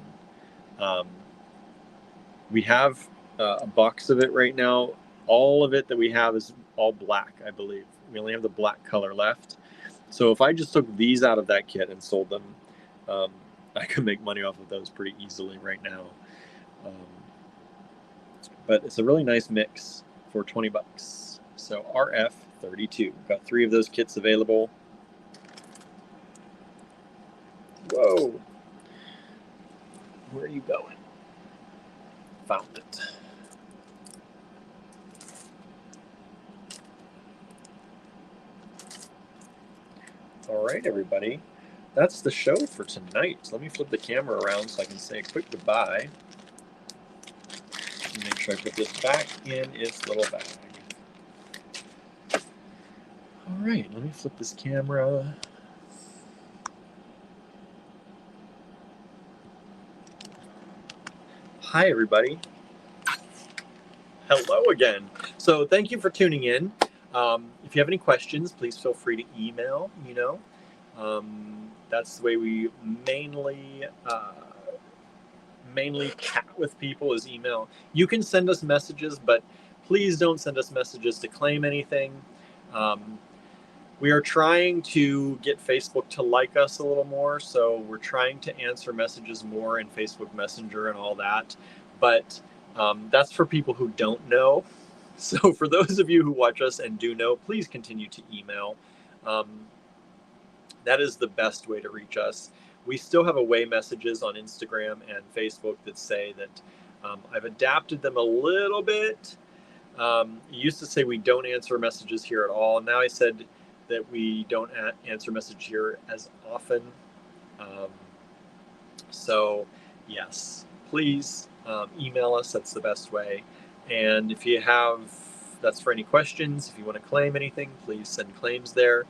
We have a box of it right now. All of it that we have is all black, I believe. We only have the black color left. So if I just took these out of that kit and sold them, I could make money off of those pretty easily right now. But it's a really nice mix for 20 bucks. So RF32. Got 3 of those kits available. Whoa. Where are you going? Found it. All right, everybody. That's the show for tonight. So let me flip the camera around so I can say a quick goodbye. And make sure I put this back in its little bag. All right, let me flip this camera. Hi, everybody. Hello again. So thank you for tuning in. If you have any questions, please feel free to email. That's the way we mainly chat with people is email. You can send us messages, but please don't send us messages to claim anything. We are trying to get Facebook to like us a little more, so we're trying to answer messages more in Facebook Messenger and all that. But that's for people who don't know. So for those of you who watch us and do know, please continue to email. That is the best way to reach us. We still have away messages on Instagram and Facebook that say that I've adapted them a little bit. It used to say we don't answer messages here at all. Now I said that we don't answer message here as often. So yes, please email us. That's the best way. And if you have, that's for any questions. If you want to claim anything, please send claims there.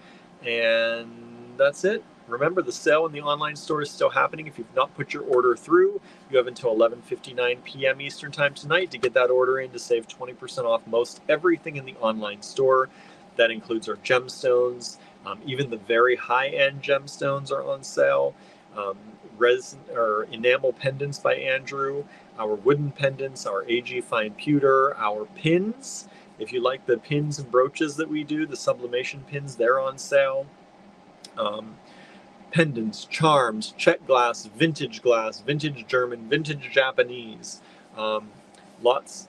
And that's it. Remember, the sale in the online store is still happening. If you've not put your order through, you have until 11:59 p.m. Eastern Time tonight to get that order in to save 20% off most everything in the online store. That includes our gemstones. Even the very high-end gemstones are on sale. Resin or enamel pendants by Andrew, our wooden pendants, our AG fine pewter, our pins. If you like the pins and brooches that we do, the sublimation pins, they're on sale. Pendants, charms, check glass, vintage German, vintage Japanese. Lots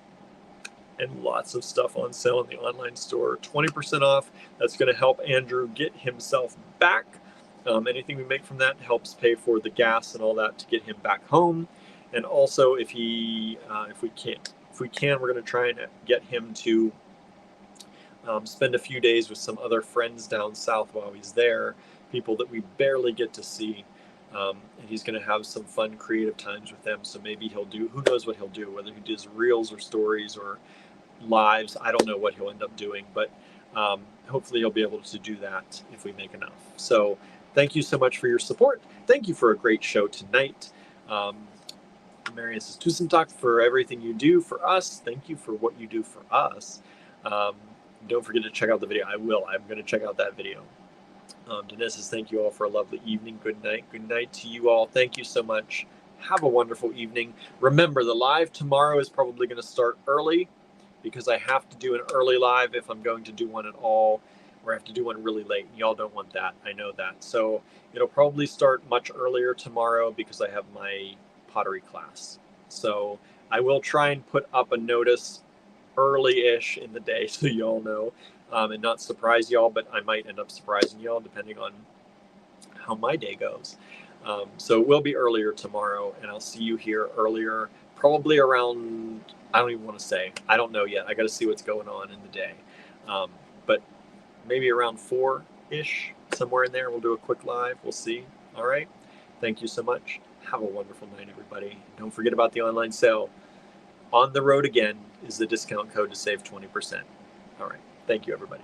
and lots of stuff on sale in the online store. 20% off. That's going to help Andrew get himself back. Anything we make from that helps pay for the gas and all that to get him back home. And also, if we can, we're going to try and get him to spend a few days with some other friends down south while he's there, people that we barely get to see. And he's going to have some fun, creative times with them. So maybe he'll do, who knows what he'll do, whether he does reels or stories or lives. I don't know what he'll end up doing, but hopefully he'll be able to do that if we make enough. So thank you so much for your support. Thank you for a great show tonight. Marius says, Tusen Takk for everything you do for us. Thank you for what you do for us. Don't forget to check out the video. I will. I'm going to check out that video. Denise says, thank you all for a lovely evening. Good night. Good night to you all. Thank you so much. Have a wonderful evening. Remember, the live tomorrow is probably going to start early because I have to do an early live if I'm going to do one at all, or I have to do one really late. Y'all don't want that. I know that. So it'll probably start much earlier tomorrow because I have my pottery class. So I will try and put up a notice early-ish in the day so y'all know, and not surprise y'all, but I might end up surprising y'all depending on how my day goes. So it will be earlier tomorrow, and I'll see you here earlier, probably around, I don't even want to say, I don't know yet. I got to see what's going on in the day. But maybe around 4-ish, somewhere in there, we'll do a quick live. We'll see. All right. Thank you so much. Have a wonderful night, everybody. Don't forget about the online sale. On the road again is the discount code to save 20%. All right. Thank you, everybody.